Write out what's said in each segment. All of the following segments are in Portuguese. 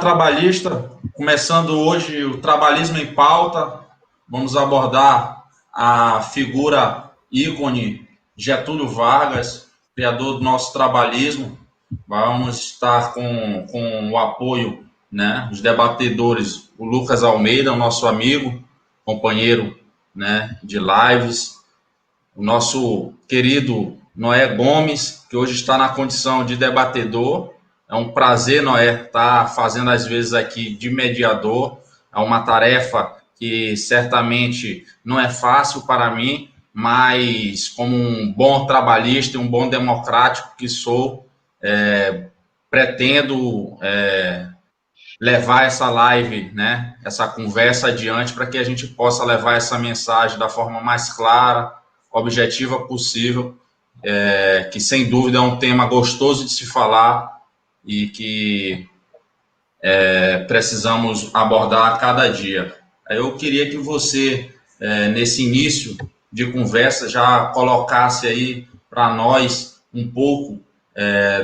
Trabalhista, começando hoje o Trabalhismo em Pauta. Vamos abordar a figura ícone Getúlio Vargas, criador do nosso trabalhismo. Vamos estar com o apoio, né, dos debatedores, o Lucas Almeida, o nosso amigo, companheiro, né, de lives, o nosso querido Noé Gomes, que hoje está na condição de debatedor. É um prazer, Noé, estar fazendo às vezes aqui de mediador. É uma tarefa que certamente não é fácil para mim, mas como um bom trabalhista e um bom democrático que sou, pretendo levar essa live, né, essa conversa adiante para que a gente possa levar essa mensagem da forma mais clara, objetiva possível, que sem dúvida é um tema gostoso de se falar e que precisamos abordar a cada dia. Eu queria que você, nesse início de conversa, já colocasse aí para nós um pouco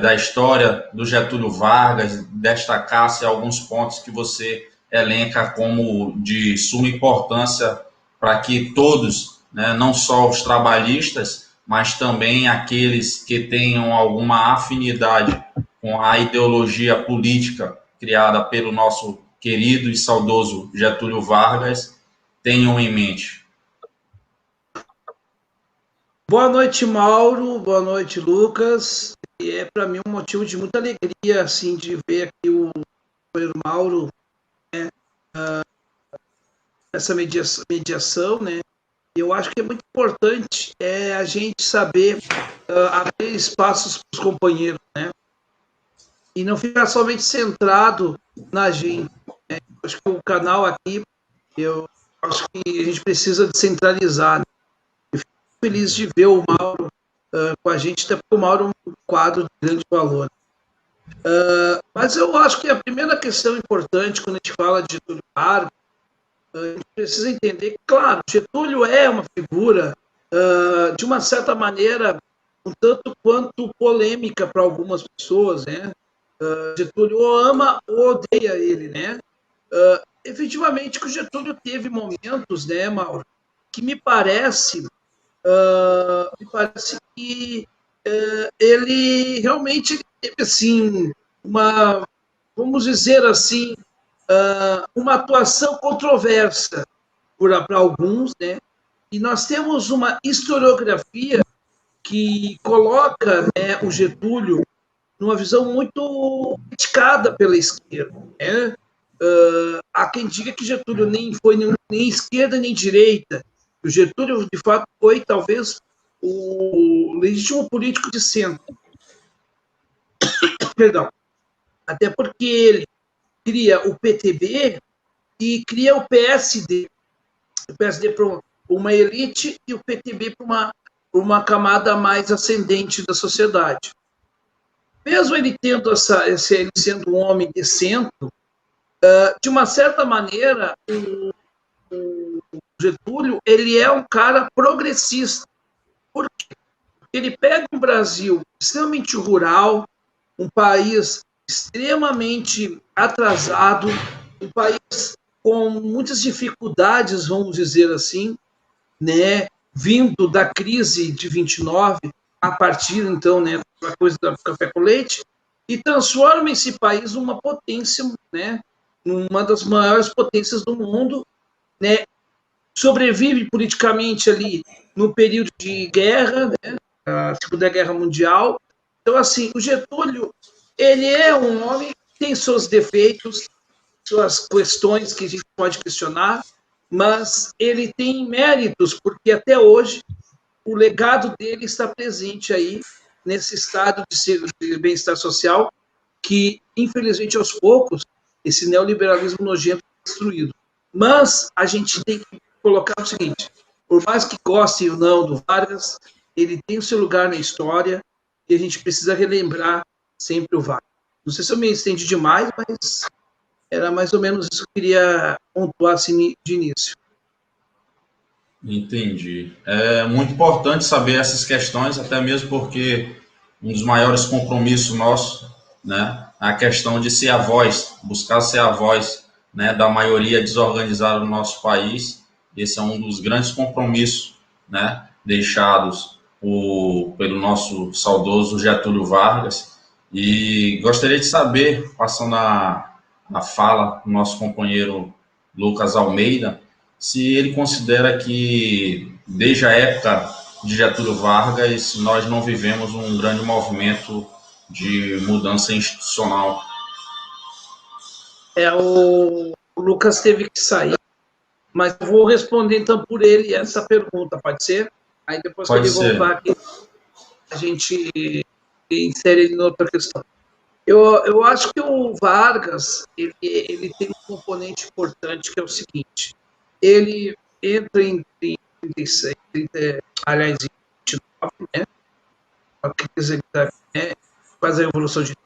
da história do Getúlio Vargas, destacasse alguns pontos que você elenca como de suma importância para que todos, né, não só os trabalhistas, mas também aqueles que tenham alguma afinidade com a ideologia política criada pelo nosso querido e saudoso Getúlio Vargas, tenham em mente. Boa noite, Mauro. Boa noite, Lucas. E é para mim um motivo de muita alegria, assim, de ver aqui o Mauro, né, essa mediação, né? Eu acho que é muito importante a gente saber abrir espaços para os companheiros, né? E não ficar somente centrado na gente. Né? Acho que o canal aqui, eu acho que a gente precisa descentralizar. Né? Eu fico feliz de ver o Mauro com a gente, até porque o Mauro é um quadro de grande valor. Mas eu acho que a primeira questão importante quando a gente fala de Getúlio Vargas, a gente precisa entender que, claro, Getúlio é uma figura, de uma certa maneira, um tanto quanto polêmica para algumas pessoas, né? Getúlio ou ama ou odeia ele, né? Efetivamente que o Getúlio teve momentos, né, Mauro, que me parece que ele realmente teve, assim, vamos dizer assim, uma atuação controversa para alguns, né? E nós temos uma historiografia que coloca, né, o Getúlio numa visão muito criticada pela esquerda. Né? Há quem diga que Getúlio nem foi nem esquerda nem direita. O Getúlio, de fato, foi talvez o legítimo político de centro. Perdão. Até porque ele cria o PTB e cria o PSD. O PSD para uma elite e o PTB para uma camada mais ascendente da sociedade. Mesmo ele tendo ele sendo um homem de centro, de uma certa maneira, o Getúlio ele é um cara progressista. Por quê? Porque ele pega um Brasil extremamente rural, um país extremamente atrasado, um país com muitas dificuldades, vamos dizer assim, né, vindo da crise de 29, a partir, então, né, da coisa do café com leite, e transforma esse país numa potência, né, numa das maiores potências do mundo, né, sobrevive politicamente ali no período de guerra, né, a Segunda Guerra Mundial. Então, assim, o Getúlio, ele é um homem que tem seus defeitos, suas questões que a gente pode questionar, mas ele tem méritos, porque até hoje o legado dele está presente aí nesse estado de bem-estar social que, infelizmente, aos poucos, esse neoliberalismo nojento é destruído. Mas a gente tem que colocar o seguinte, por mais que goste ou não do Vargas, ele tem o seu lugar na história e a gente precisa relembrar sempre o Vargas. Não sei se eu me estendi demais, mas era mais ou menos isso que eu queria pontuar assim, de início. Entendi. É muito importante saber essas questões, até mesmo porque um dos maiores compromissos nossos, né, a questão de ser a voz, buscar ser a voz, né, da maioria desorganizada do nosso país. Esse é um dos grandes compromissos, né, deixados pelo nosso saudoso Getúlio Vargas. E gostaria de saber, passando a fala do nosso companheiro Lucas Almeida, se ele considera que, desde a época de Getúlio Vargas, nós não vivemos um grande movimento de mudança institucional. O Lucas teve que sair, mas eu vou responder então por ele essa pergunta, pode ser? Aí depois que ele voltar aqui, a gente insere ele em outra questão. Eu acho que o Vargas, ele tem um componente importante, que é o seguinte: ele entra em 36, aliás, em 29, né? A crise, né? Faz a Revolução de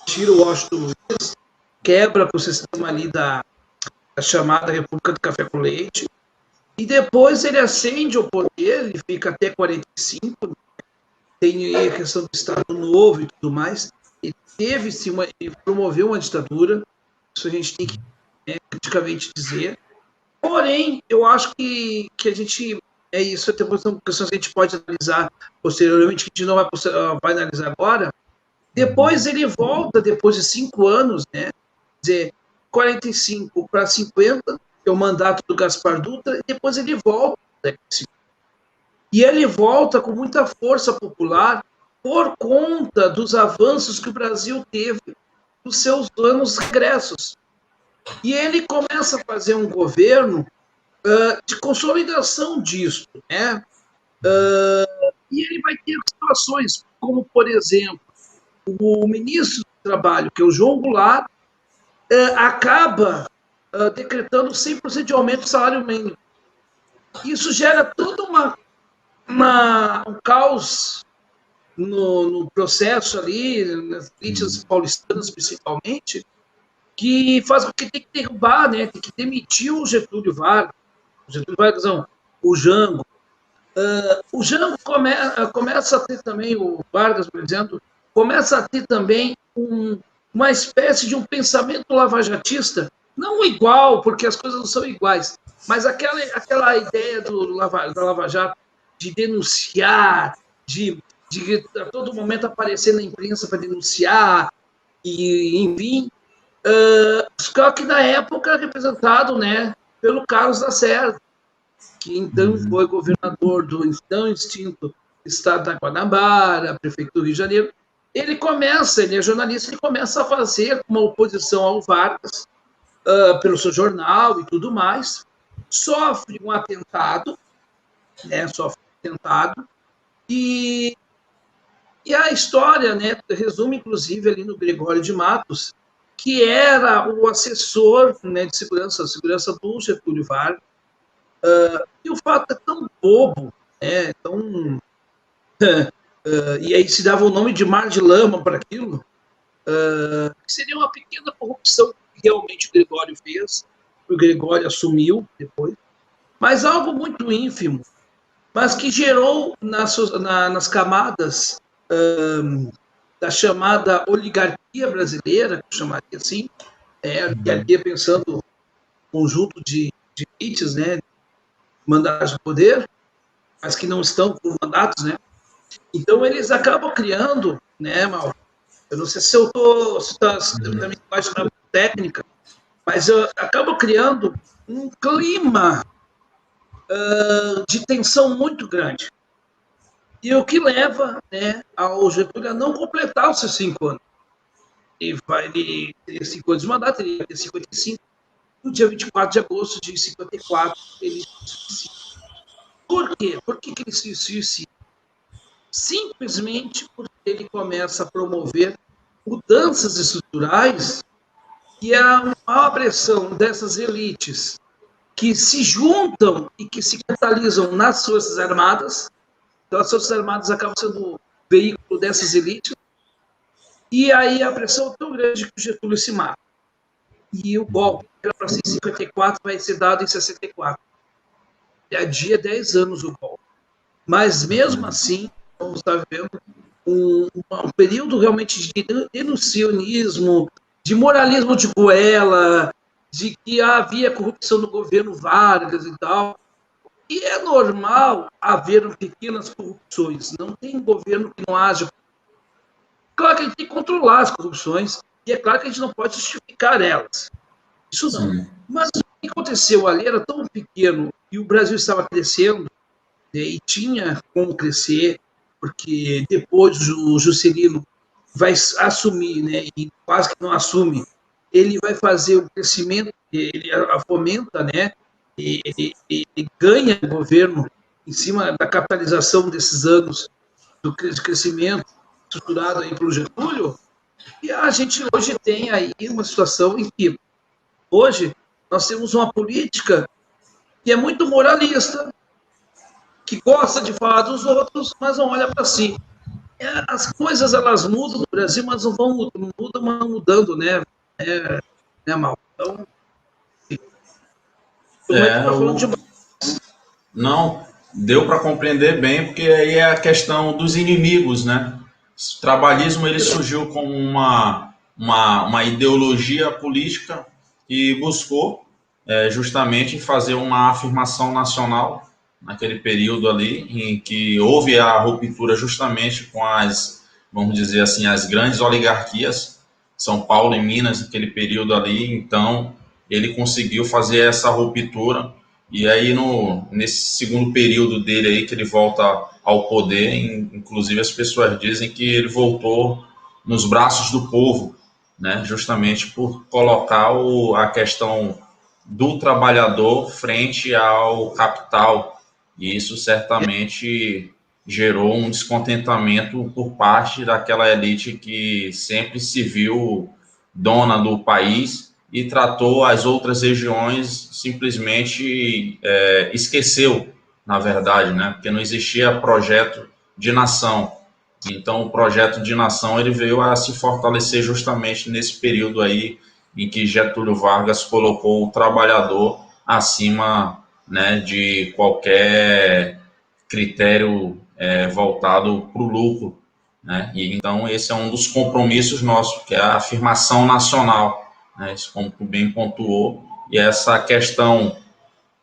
tira o Washington Luiz, quebra com o sistema ali da chamada República do Café com Leite, e depois ele ascende ao poder, ele fica até 45, tem a questão do Estado Novo e tudo mais, e teve-se ele promoveu uma ditadura, isso a gente tem que criticamente dizer. Porém, eu acho que a gente, isso até são questões que a gente pode analisar posteriormente, que a gente não vai analisar agora. Depois ele volta, depois de 5 anos, né? Quer dizer, 45 para 50, é o mandato do Gaspar Dutra, e depois ele volta. E ele volta com muita força popular por conta dos avanços que o Brasil teve nos seus anos regressos. E ele começa a fazer um governo de consolidação disso, né? E ele vai ter situações como, por exemplo, o ministro do Trabalho, que é o João Goulart, acaba decretando 100% de aumento do salário mínimo. Isso gera todo um caos no processo ali, nas elites paulistanas principalmente, que faz com que tem que derrubar, né? Tem que demitir o Getúlio Vargas. O Getúlio Vargas, não, o Jango. O Jango começa a ter também, o Vargas, por exemplo, começa a ter também uma espécie de um pensamento lavajatista, não igual, porque as coisas não são iguais, mas aquela ideia da Lava Jato de denunciar, de a todo momento aparecer na imprensa para denunciar, e enfim, só que na época representado, né, pelo Carlos Lacerda, que então foi governador do então extinto estado da Guanabara, prefeito do Rio de Janeiro. Ele é jornalista, ele começa a fazer uma oposição ao Vargas, pelo seu jornal e tudo mais, sofre um atentado, né, e a história, né, resume inclusive ali no Gregório de Matos, que era o assessor, né, de segurança do Getúlio Vargas, e o fato é tão bobo, né, e aí se dava o nome de Mar de Lama para aquilo, que seria uma pequena corrupção que realmente o Gregório fez, o Gregório assumiu depois, mas algo muito ínfimo, mas que gerou nas camadas da chamada oligarquia brasileira, que eu chamaria assim, oligarquia pensando conjunto de elites, né, mandatos de poder, mas que não estão com mandatos, né? Então eles acabam criando, né, Mauro? Eu não sei se eu estou também mais na técnica, mas eu acabo criando um clima de tensão muito grande. E o que leva, né, ao Getúlio a não completar os seus 5 anos. Ele teria 5 anos de mandato, ele ia ter 55. No dia 24 de agosto de 54, ele se suicida. Por quê? Por que ele se suicida? Simplesmente porque ele começa a promover mudanças estruturais e a maior pressão dessas elites que se juntam e que se catalisam nas Forças Armadas. Então, as Forças Armadas acabam sendo o veículo dessas elites. E aí a pressão é tão grande que o Getúlio se mata. E o golpe, que era para ser em 54, vai ser dado em 64. Dia 10 anos o golpe. Mas, mesmo assim, vamos estar vendo um período realmente de denuncianismo, de moralismo de goela, de que havia corrupção no governo Vargas e tal. E é normal haver pequenas corrupções. Não tem governo que não haja. Claro que a gente tem que controlar as corrupções, e é claro que a gente não pode justificar elas. Isso não. Sim. Mas o que aconteceu ali era tão pequeno, e o Brasil estava crescendo, né, e tinha como crescer, porque depois o Juscelino vai assumir, né, e quase que não assume, ele vai fazer o crescimento, ele fomenta, né, ele ganha o governo em cima da capitalização desses anos do crescimento estruturado aí pelo Getúlio, e a gente hoje tem aí uma situação em que hoje nós temos uma política que é muito moralista, que gosta de falar dos outros, mas não olha para si. As coisas elas mudam no Brasil, mas não vão mudando, né? Mal. Então, Não, deu para compreender bem, porque aí é a questão dos inimigos, né? O trabalhismo ele surgiu como uma ideologia política que buscou justamente fazer uma afirmação nacional naquele período ali em que houve a ruptura justamente com as, vamos dizer assim, as grandes oligarquias, São Paulo e Minas, naquele período ali. Então ele conseguiu fazer essa ruptura, e aí nesse segundo período dele aí que ele volta ao poder, inclusive as pessoas dizem que ele voltou nos braços do povo, né, justamente por colocar a questão do trabalhador frente ao capital, e isso certamente gerou um descontentamento por parte daquela elite que sempre se viu dona do país e tratou as outras regiões simplesmente esqueceu, na verdade, né? Porque não existia projeto de nação. Então, o projeto de nação ele veio a se fortalecer justamente nesse período aí em que Getúlio Vargas colocou o trabalhador acima, né, de qualquer critério voltado para o lucro, né? E então esse é um dos compromissos nossos, que é a afirmação nacional, né? Isso, como tu bem pontuou, e essa questão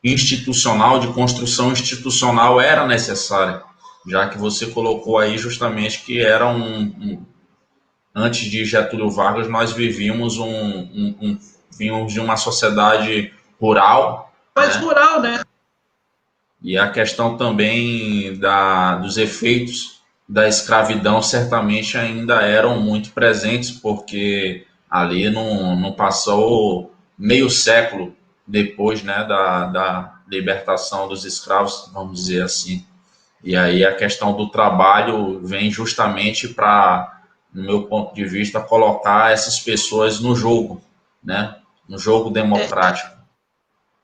institucional, de construção institucional, era necessária, já que você colocou aí justamente que era antes de Getúlio Vargas, nós vivíamos vínhamos de uma sociedade rural. Mais rural, né? E a questão também dos efeitos da escravidão certamente ainda eram muito presentes, porque ali não passou meio século depois, né, da libertação dos escravos, vamos dizer assim. E aí a questão do trabalho vem justamente para, no meu ponto de vista, colocar essas pessoas no jogo, né? No jogo democrático.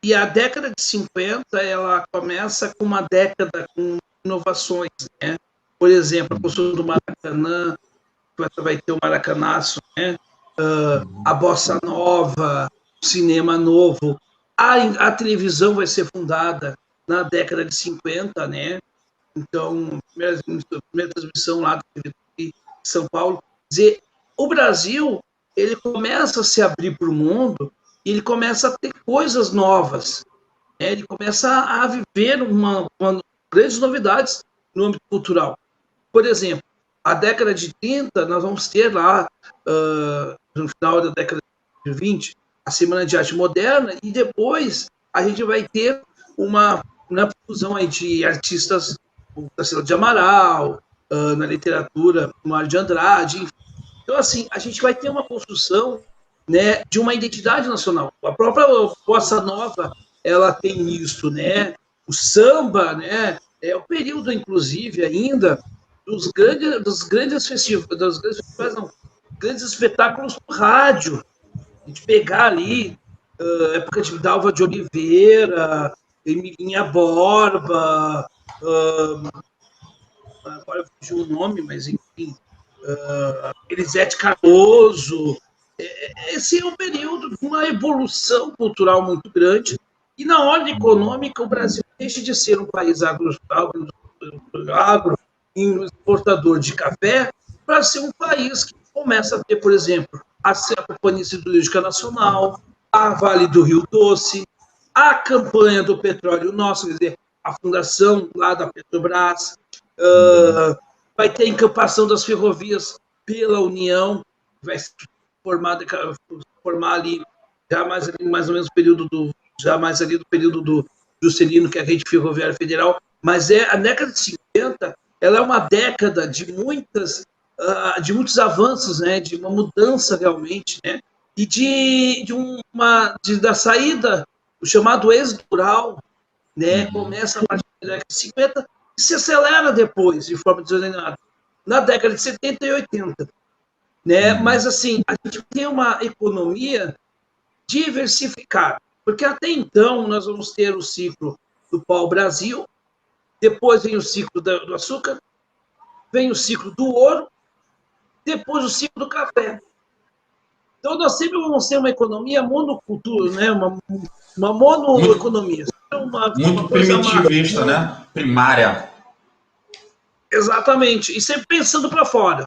E a década de 50, ela começa com uma década com inovações, né? Por exemplo, a construção do Maracanã, que vai ter o Maracanaço, né? A Bossa Nova, o cinema novo, a televisão vai ser fundada na década de 50, né? Então, primeira transmissão lá de São Paulo. Quer dizer, o Brasil, ele começa a se abrir para o mundo e ele começa a ter coisas novas. Né? Ele começa a viver grandes novidades no âmbito cultural. Por exemplo, a década de 30, nós vamos ter lá, no final da década de 20, a Semana de Arte Moderna, e depois a gente vai ter uma fusão aí de artistas, o Tarsila de Amaral, na literatura, o Mário de Andrade, enfim. Então, assim, a gente vai ter uma construção, né, de uma identidade nacional. A própria Bossa Nova, ela tem isso, né? O samba, né? É o período, inclusive, ainda dos grandes festivais, não, grandes espetáculos no rádio. A gente pegar ali, época de Dalva de Oliveira, Emilinha Borba, agora fugiu o nome, mas enfim, Elisete Cardoso. Esse é um período de uma evolução cultural muito grande, e na ordem econômica o Brasil deixa de ser um país agro, exportador de café para ser um país que começa a ter, por exemplo, a Companhia Siderúrgica Nacional, a Vale do Rio Doce, a campanha do petróleo nosso, quer dizer, a fundação lá da Petrobras, vai ter a encampação das ferrovias pela União, vai se formar ali já mais ou menos período do já mais ali do período do Juscelino, que é a rede ferroviária federal, mas a década de 50, ela é uma década de muitos avanços, né, de uma mudança realmente, né, e da saída, o chamado êxodo rural, né, começa a partir da década de 50 e se acelera depois, de forma desordenada, na década de 70 e 80. Né? Mas, assim, a gente tem uma economia diversificada, porque até então nós vamos ter o ciclo do pau-brasil, depois vem o ciclo do açúcar, vem o ciclo do ouro, depois o ciclo do café. Então, nós sempre vamos ter uma economia monocultura, né? uma monoeconomia. Muito primitivista, né? Primária. Exatamente. E sempre pensando para fora.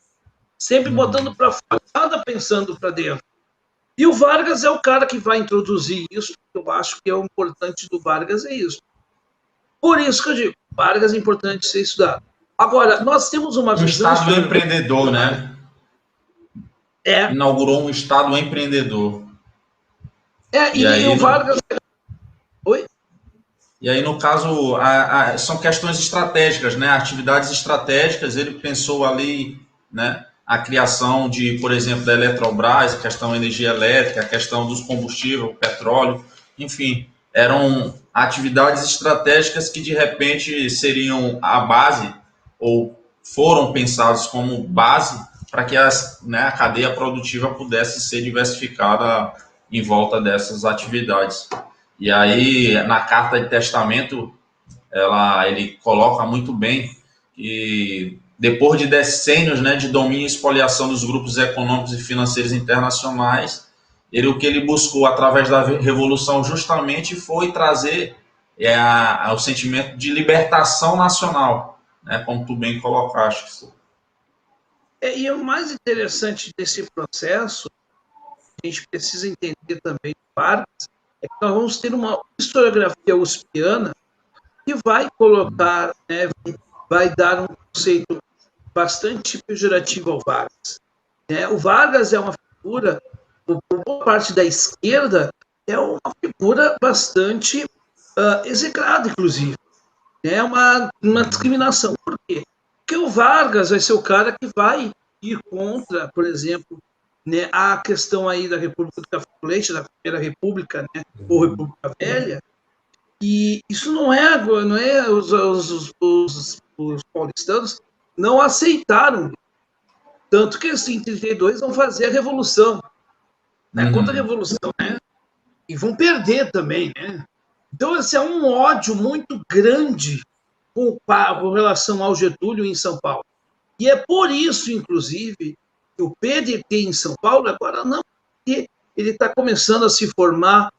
Sempre botando para fora, nada pensando para dentro. E o Vargas é o cara que vai introduzir isso, eu acho que é o importante do Vargas, é isso. Por isso que eu digo, Vargas é importante ser estudado. Agora, nós temos uma visão... Um Estado empreendedor, né? É. Inaugurou um Estado empreendedor. E aí, o Vargas... Oi? E aí, no caso, são questões estratégicas, né? Atividades estratégicas, ele pensou ali, né? A criação de, por exemplo, da Eletrobras, a questão da energia elétrica, a questão dos combustíveis, o petróleo, enfim, eram atividades estratégicas que, de repente, seriam a base, ou foram pensados como base, para que a cadeia produtiva pudesse ser diversificada em volta dessas atividades. E aí, na carta de testamento, ele coloca muito bem que depois de decênios, né, de domínio e expoliação dos grupos econômicos e financeiros internacionais, o que ele buscou através da Revolução justamente foi trazer o sentimento de libertação nacional, né, como tu bem colocaste. E o mais interessante desse processo, a gente precisa entender também do Vargas, é que nós vamos ter uma historiografia uspiana que vai colocar, né, vai dar um conceito bastante pejorativo ao Vargas. O Vargas é uma figura, por boa parte da esquerda, é uma figura bastante execrada, inclusive. É uma discriminação. Por quê? Porque o Vargas vai ser o cara que vai ir contra, por exemplo, né, a questão aí da República do Café com Leite, da Primeira República, né, ou República Velha, e isso não é os paulistanos não aceitaram. Tanto que assim, em 32 vão fazer a revolução, né, contra a revolução, né, e vão perder também, né. Então, esse é um ódio muito grande com relação ao Getúlio em São Paulo. E é por isso, inclusive, que o PDT em São Paulo agora não, porque ele está começando a se formar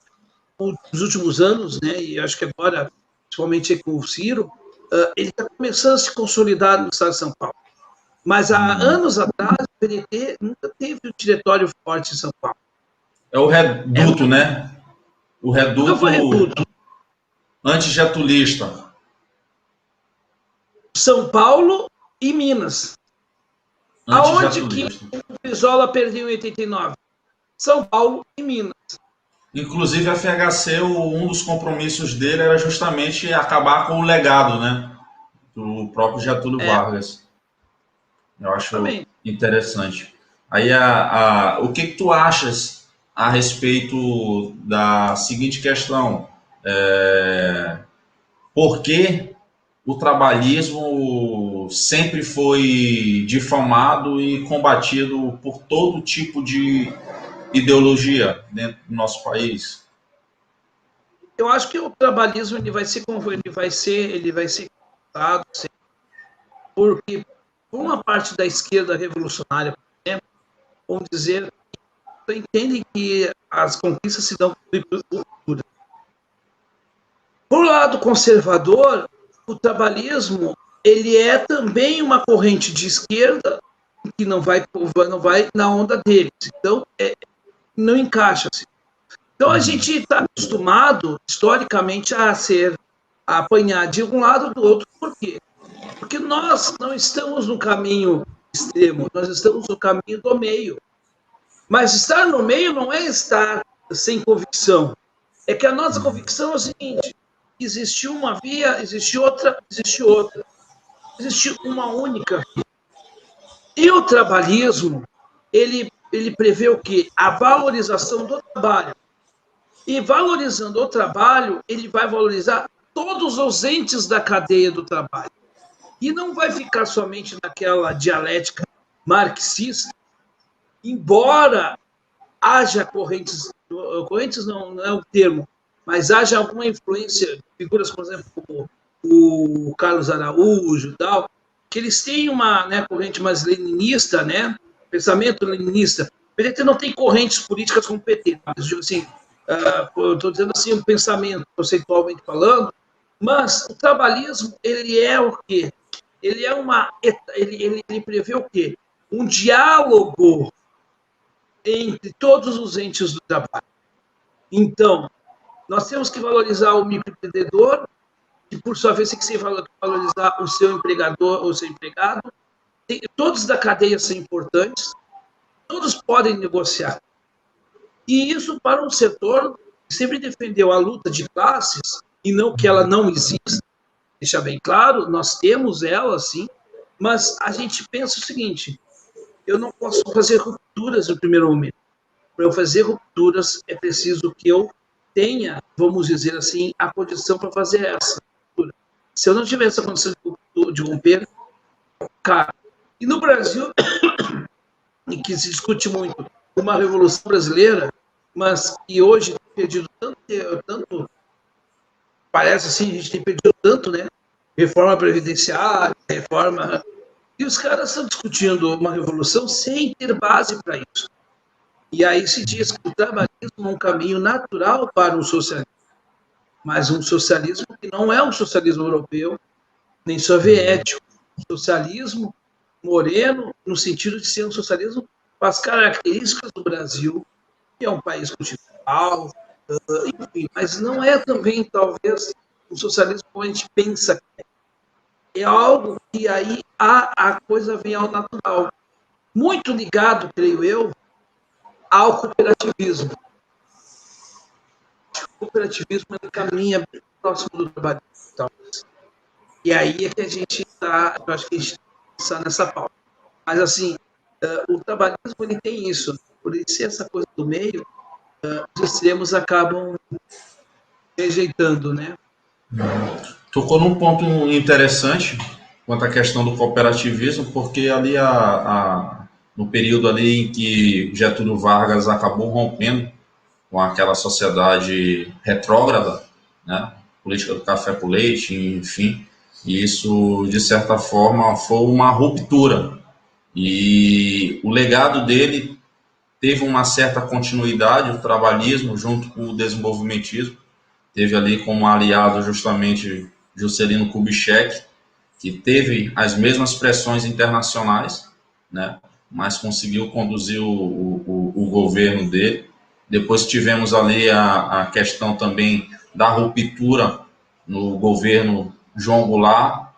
nos últimos anos, né, e acho que agora, principalmente com o Ciro, ele está começando a se consolidar no estado de São Paulo. Mas há anos atrás, o PDT nunca teve um diretório forte em São Paulo. É o reduto, né? O reduto antigetulista. São Paulo e Minas. Aonde que o Brizola perdeu em 89? São Paulo e Minas. Inclusive, a FHC, um dos compromissos dele era justamente acabar com o legado, né, do próprio Getúlio Vargas. Eu acho interessante. Aí, o que tu achas a respeito da seguinte questão? Por que o trabalhismo sempre foi difamado e combatido por todo tipo de ideologia dentro do nosso país? Eu acho que o trabalhismo ele vai ser contado, porque por uma parte da esquerda revolucionária, por exemplo, vamos dizer, entendem que as conquistas se dão por cultura. Por lado conservador, o trabalhismo ele é também uma corrente de esquerda que não vai na onda deles. Então, não encaixa. Assim. Então, a gente está acostumado, historicamente, a apanhar de um lado ou do outro. Por quê? Porque nós não estamos no caminho extremo, nós estamos no caminho do meio. Mas estar no meio não é estar sem convicção. É que a nossa convicção é o seguinte: existe uma via, existe outra, existe outra. Existe uma única via. E o trabalhismo, ele prevê o quê? A valorização do trabalho. E valorizando o trabalho, ele vai valorizar todos os entes da cadeia do trabalho. E não vai ficar somente naquela dialética marxista, embora haja correntes não é o termo, mas haja alguma influência, figuras, por exemplo, como o Carlos Araújo e tal, que eles têm uma, né, corrente mais leninista, né, pensamento leninista. O PT não tem correntes políticas como o PT, mas, assim, eu estou dizendo assim, um pensamento, conceitualmente falando, mas o trabalhismo, ele é o quê? Ele prevê o quê? Um diálogo entre todos os entes do trabalho. Então, nós temos que valorizar o microempreendedor, que por sua vez tem que valorizar o seu empregador ou o seu empregado. Todos da cadeia são importantes, todos podem negociar. E isso para um setor que sempre defendeu a luta de classes, e não que ela não exista, deixar bem claro, nós temos ela, sim, mas a gente pensa o seguinte: eu não posso fazer rupturas no primeiro momento. Para eu fazer rupturas, é preciso que eu tenha, vamos dizer assim, a condição para fazer essa ruptura. Se eu não tiver essa condição de romper, cara. E no Brasil, em que se discute muito uma revolução brasileira, mas que hoje tem perdido tanto, parece assim, a gente tem perdido tanto, né? Reforma previdenciária, reforma. E os caras estão discutindo uma revolução sem ter base para isso. E aí se diz que o trabalhismo é um caminho natural para o socialismo, mas um socialismo que não é um socialismo europeu, nem soviético. Socialismo moreno, no sentido de ser um socialismo com as características do Brasil, que é um país continental, enfim, mas não é também, talvez, um socialismo como a gente pensa que é. É algo que aí a coisa vem ao natural. Muito ligado, creio eu, ao cooperativismo. O cooperativismo ele caminha bem próximo do trabalho. Então, e aí é que a gente está, eu acho que a gente está nessa pauta. Mas, assim, o trabalhismo ele tem isso. Por isso, essa coisa do meio, os extremos acabam rejeitando, né? Tocou num ponto interessante quanto à questão do cooperativismo, porque ali no período ali em que Getúlio Vargas acabou rompendo com aquela sociedade retrógrada, né, política do café com leite, enfim, e isso, de certa forma, foi uma ruptura. E o legado dele teve uma certa continuidade, o trabalhismo junto com o desenvolvimentismo, teve ali como aliado justamente Juscelino Kubitschek, que teve as mesmas pressões internacionais, né, mas conseguiu conduzir o governo dele. Depois tivemos ali a questão também da ruptura no governo João Goulart.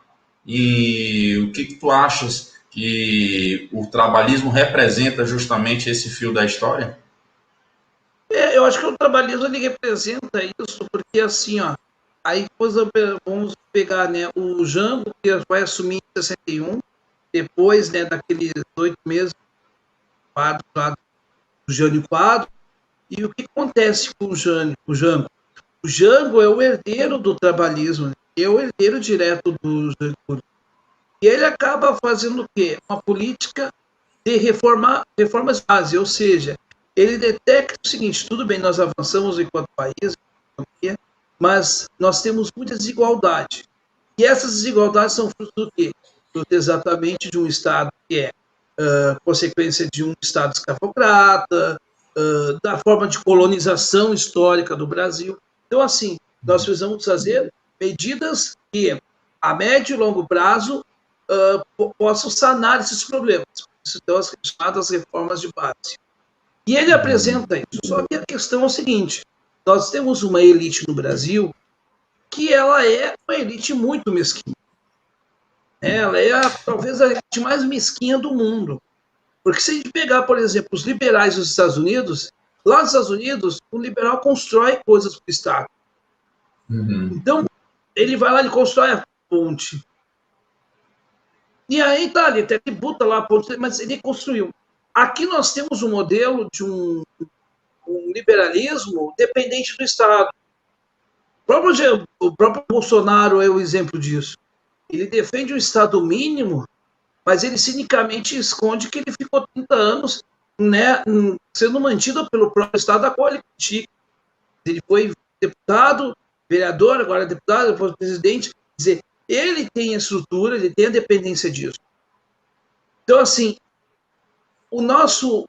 E o que tu achas que o trabalhismo representa justamente esse fio da história? Eu acho que o trabalhismo ele representa isso, porque assim, ó, aí depois vamos pegar, né, o Jango, que vai assumir em 61, depois, né, daqueles 8 meses lá do Jânio Quadros, e o que acontece com o Jango? O Jango é o herdeiro do trabalhismo, é o herdeiro direto do Jango. E ele acaba fazendo o quê? Uma política de reformas básicas, ou seja, ele detecta o seguinte: tudo bem, nós avançamos enquanto país, mas nós temos muita desigualdade. E essas desigualdades são fruto do quê? Fruto exatamente de um Estado que é consequência de um Estado escravocrata, da forma de colonização histórica do Brasil. Então, assim, nós precisamos fazer medidas que a médio e longo prazo, possam sanar esses problemas. Isso são as chamadas reformas de base. E ele apresenta isso. Só que a questão é o seguinte: nós temos uma elite no Brasil que ela é uma elite muito mesquinha. Ela é talvez a elite mais mesquinha do mundo. Porque se a gente pegar, por exemplo, os liberais dos Estados Unidos, lá nos Estados Unidos, o liberal constrói coisas para o Estado. Então, ele vai lá e constrói a ponte. E aí, tá, ele até tributa lá a ponte, mas ele construiu. Aqui nós temos um modelo de um liberalismo dependente do Estado. O próprio Bolsonaro é o exemplo disso. Ele defende um Estado mínimo, mas ele cinicamente esconde que ele ficou 30 anos, né, sendo mantido pelo próprio Estado, a qual ele critica. Ele foi deputado, vereador, agora deputado, depois presidente. Quer dizer, ele tem a estrutura, ele tem a dependência disso. Então, assim, o nosso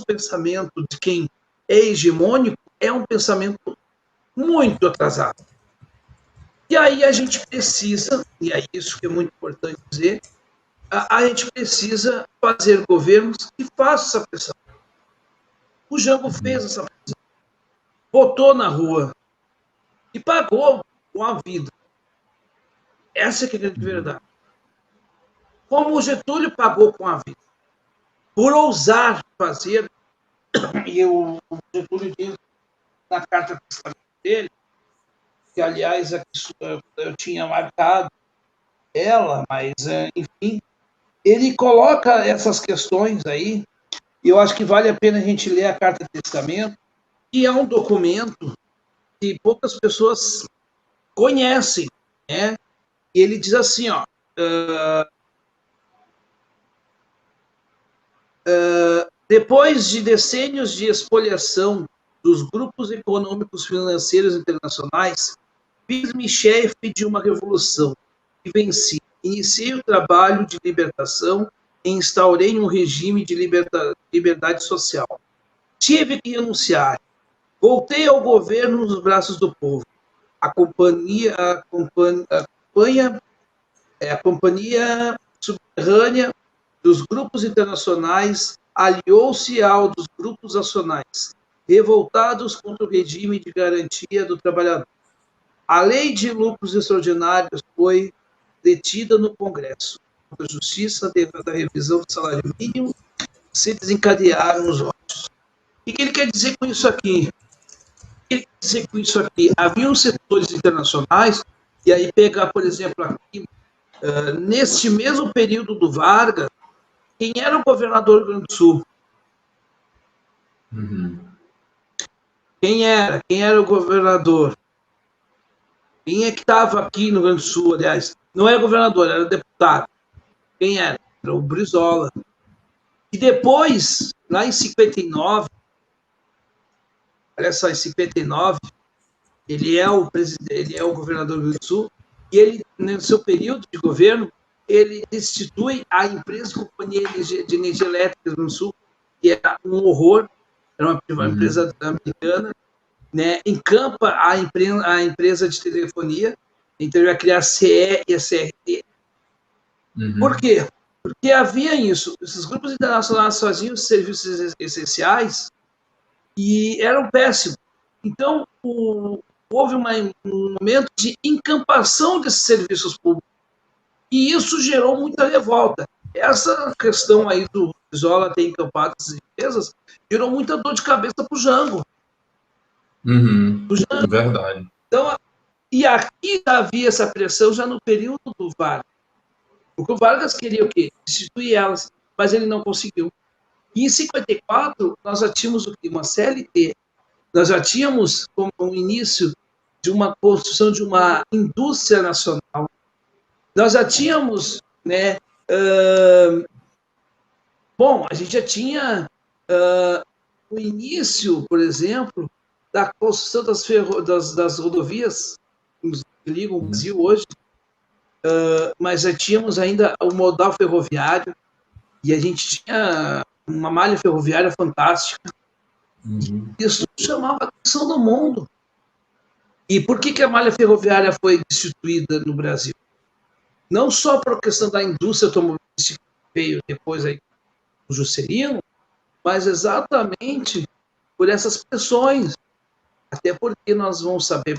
pensamento de quem é hegemônico é um pensamento muito atrasado. E aí a gente precisa, e é isso que é muito importante dizer, a gente precisa fazer governos que façam essa pressão. O Jango fez essa pressão. Botou na rua e pagou com a vida. Essa é a grande verdade. Como o Getúlio pagou com a vida. Por ousar fazer, e o Getúlio diz na carta de testamento dele, que, aliás, eu tinha marcado ela, mas, enfim, ele coloca essas questões aí, e eu acho que vale a pena a gente ler a carta de testamento, que é um documento que poucas pessoas conhecem, né? E ele diz assim, ó, depois de decênios de expoliação dos grupos econômicos financeiros internacionais, fiz-me chefe de uma revolução e venci. Iniciei o trabalho de libertação e instaurei um regime de liberdade social. Tive que renunciar. Voltei ao governo nos braços do povo. A companhia subterrânea dos grupos internacionais aliou-se ao dos grupos nacionais, revoltados contra o regime de garantia do trabalhador. A lei de lucros extraordinários foi detida no Congresso. A justiça, da revisão do salário mínimo, se desencadearam os ódios. O que ele quer dizer com isso aqui? Ele quer dizer com isso aqui? Havia setores internacionais, e aí pegar, por exemplo, aqui, neste mesmo período do Vargas, quem era o governador do Rio Grande do Sul? Quem era o governador? Quem é que estava aqui no Rio Grande do Sul, aliás? Não era governador, era deputado. Quem era? Era o Brizola. E depois, lá em 59, olha só, em 59, ele é o governador do Rio Grande do Sul, e ele, no seu período de governo, ele destitui a empresa Companhia de Energia Elétrica do Rio Grande do Sul, que era um horror, era uma empresa americana, né, encampa a empresa de telefonia, então ele vai criar a CE e a CRT. Por quê? Porque havia isso, esses grupos internacionais faziam serviços essenciais e eram péssimos. Então, houve um momento de encampação desses serviços públicos, e isso gerou muita revolta. Essa questão aí do Brizola ter encampado essas empresas gerou muita dor de cabeça para o Jango. Verdade. Então, e aqui havia essa pressão já no período do Vargas. Porque o Vargas queria o quê? Destituir elas, mas ele não conseguiu. E em 54, nós já tínhamos o quê? Uma CLT. Nós já tínhamos como um início de uma construção de uma indústria nacional. Nós já tínhamos, né? Bom, a gente já tinha o início, por exemplo, da construção das rodovias que ligam o Brasil hoje, mas já tínhamos ainda o modal ferroviário, e a gente tinha uma malha ferroviária fantástica. Isso chamava a atenção do mundo. E por que a malha ferroviária foi destituída no Brasil? não só para a questão da indústria automobilística que veio depois aí, o Juscelino, mas exatamente por essas pressões. Até porque nós vamos saber,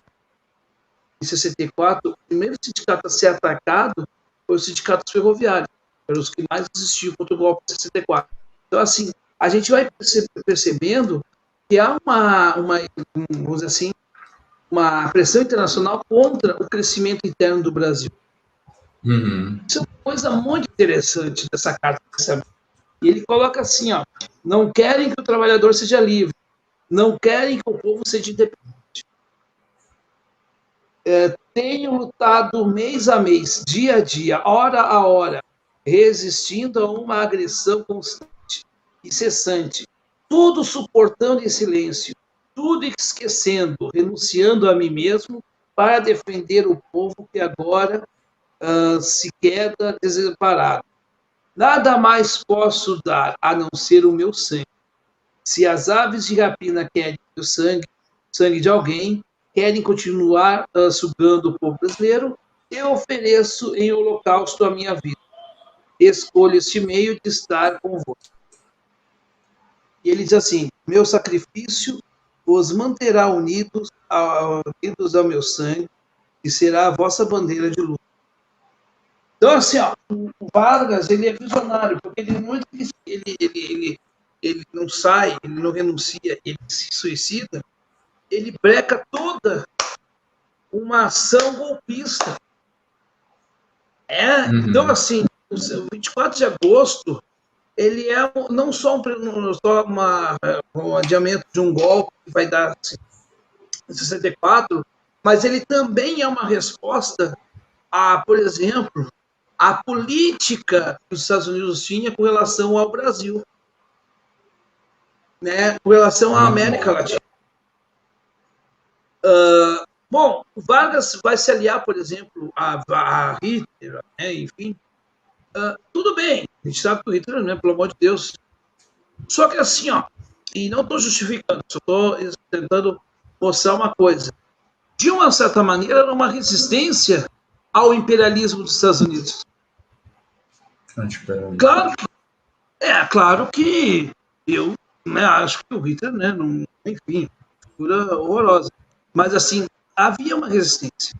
em 64, o primeiro sindicato a ser atacado foi o sindicato dos ferroviários, foram os que mais resistiam contra o golpe de 64. Então, assim, a gente vai percebendo que há vamos dizer assim, uma pressão internacional contra o crescimento interno do Brasil. Isso é uma coisa muito interessante dessa carta. E ele coloca assim, ó, não querem que o trabalhador seja livre, não querem que o povo seja independente. Tenho lutado mês a mês, dia a dia, hora a hora, resistindo a uma agressão constante e cessante, tudo suportando em silêncio, tudo esquecendo, renunciando a mim mesmo para defender o povo que agora se queda desamparado. Nada mais posso dar a não ser o meu sangue. Se as aves de rapina querem o sangue de alguém, querem continuar sugando o povo brasileiro, eu ofereço em holocausto a minha vida. Escolho este meio de estar convosco. E ele diz assim, meu sacrifício os manterá unidos ao meu sangue e será a vossa bandeira de luta. Então, assim, ó, o Vargas, ele é visionário, porque ele não sai, ele não renuncia, ele se suicida, ele breca toda uma ação golpista. Então, assim, o 24 de agosto, ele é não só um adiamento de um golpe que vai dar assim, em 64, mas ele também é uma resposta a, por exemplo, a política que os Estados Unidos tinham com relação ao Brasil, né, com relação à América Latina. Bom, o Vargas vai se aliar, por exemplo, a Hitler, né, enfim. Tudo bem, a gente sabe que o Hitler, né, pelo amor de Deus. Só que assim, ó, e não estou justificando, só estou tentando mostrar uma coisa. De uma certa maneira, era uma resistência ao imperialismo dos Estados Unidos. Claro que eu, né, acho que o Hitler, né, não, enfim, figura horrorosa. Mas, assim, havia uma resistência.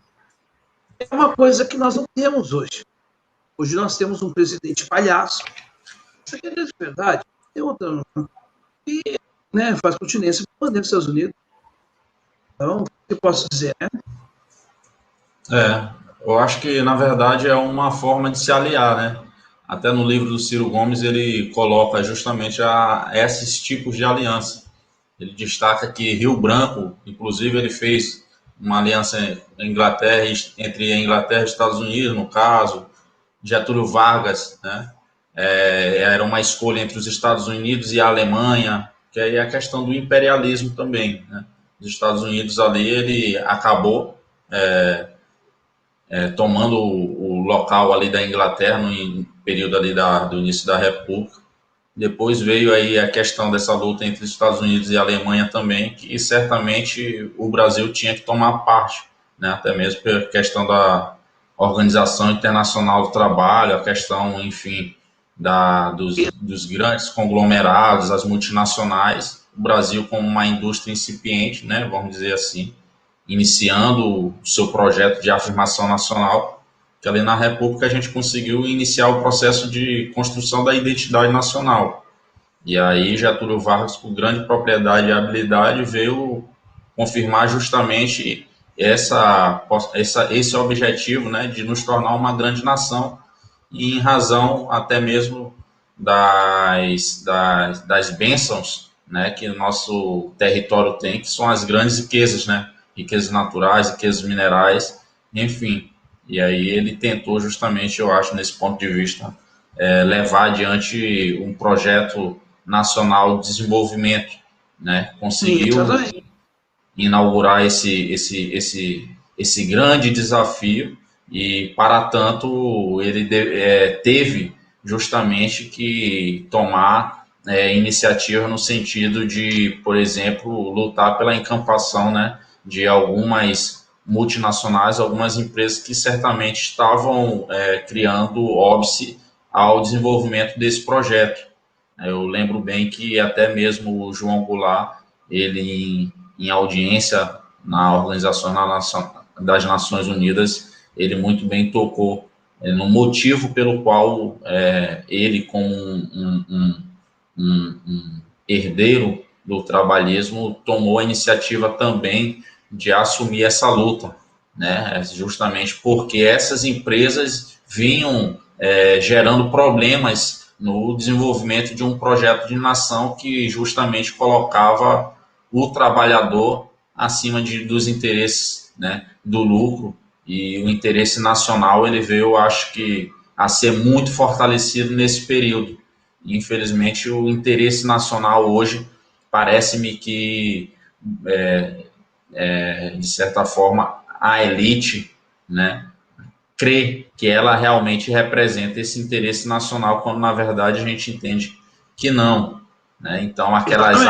É uma coisa que nós não temos hoje. Hoje nós temos um presidente palhaço. Isso aqui é de verdade. Tem outra. E, né, faz continência com a bandeira dos Estados Unidos. Então, o que eu posso dizer, né? Eu acho que, na verdade, é uma forma de se aliar, né? Até no livro do Ciro Gomes, ele coloca justamente esses tipos de aliança. Ele destaca que Rio Branco, inclusive, ele fez uma aliança entre a Inglaterra e Estados Unidos, no caso. Getúlio Vargas, né? Era uma escolha entre os Estados Unidos e a Alemanha, que aí é a questão do imperialismo também, né? Os Estados Unidos ali, ele acabou tomando o local ali da Inglaterra no período ali do início da República. Depois veio aí a questão dessa luta entre os Estados Unidos e a Alemanha também, que certamente o Brasil tinha que tomar parte, né? Até mesmo pela questão da Organização Internacional do Trabalho, a questão, enfim, dos grandes conglomerados, as multinacionais, o Brasil como uma indústria incipiente, né? Vamos dizer assim, iniciando o seu projeto de afirmação nacional, que ali na República a gente conseguiu iniciar o processo de construção da identidade nacional. E aí Getúlio Vargas, com grande propriedade e habilidade, veio confirmar justamente esse objetivo, né, de nos tornar uma grande nação, e em razão até mesmo das bênçãos, né, que o nosso território tem, que são as grandes riquezas, né, riquezas naturais, riquezas minerais, enfim. E aí ele tentou justamente, eu acho, nesse ponto de vista, levar adiante um projeto nacional de desenvolvimento, né? Conseguiu inaugurar esse grande desafio e, para tanto, ele teve justamente que tomar iniciativa no sentido de, por exemplo, lutar pela encampação, né, de algumas multinacionais, algumas empresas que certamente estavam criando óbice ao desenvolvimento desse projeto. Eu lembro bem que até mesmo o João Goulart, ele em audiência na Organização das Nações Unidas, ele muito bem tocou no motivo pelo qual ele, como um herdeiro do trabalhismo, tomou a iniciativa também de assumir essa luta, né? Justamente porque essas empresas vinham gerando problemas no desenvolvimento de um projeto de nação que justamente colocava o trabalhador acima dos interesses, né, do lucro, e o interesse nacional ele veio, acho que, a ser muito fortalecido nesse período. Infelizmente, o interesse nacional hoje parece-me que, de certa forma, a elite, né, crê que ela realmente representa esse interesse nacional, quando na verdade a gente entende que não, né? Então, aquelas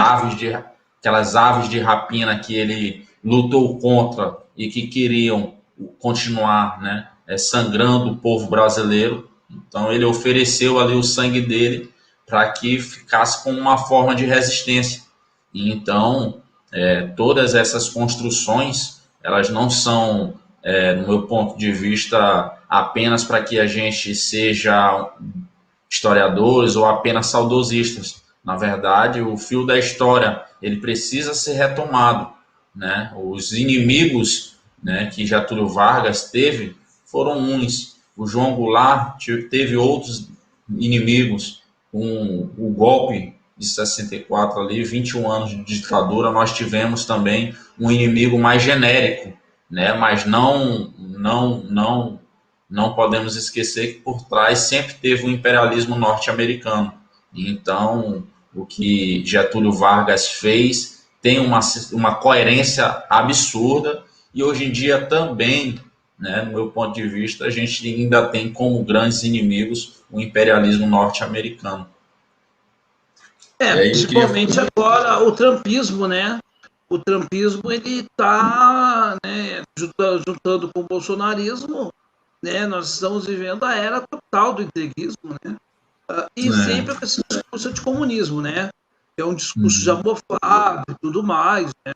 aves de rapina que ele lutou contra e que queriam continuar, né, sangrando o povo brasileiro, então ele ofereceu ali o sangue dele para que ficasse como uma forma de resistência. E então, todas essas construções, elas não são, no meu ponto de vista, apenas para que a gente seja historiadores ou apenas saudosistas. Na verdade, o fio da história ele precisa ser retomado, né? Os inimigos, né, que Getúlio Vargas teve foram uns. O João Goulart teve outros inimigos. Com o golpe de 64 ali, 21 anos de ditadura, nós tivemos também um inimigo mais genérico, né? Mas não podemos esquecer que por trás sempre teve o imperialismo norte-americano. Então, o que Getúlio Vargas fez tem uma coerência absurda, e hoje em dia também, né, no meu ponto de vista, a gente ainda tem como grandes inimigos o imperialismo norte-americano. Principalmente agora o trumpismo, né? O trumpismo ele está, né, juntando com o bolsonarismo, né? Nós estamos vivendo a era total do entreguismo, né? E sempre com esse discurso de comunismo, né? Que é um discurso de amofado e tudo mais, né?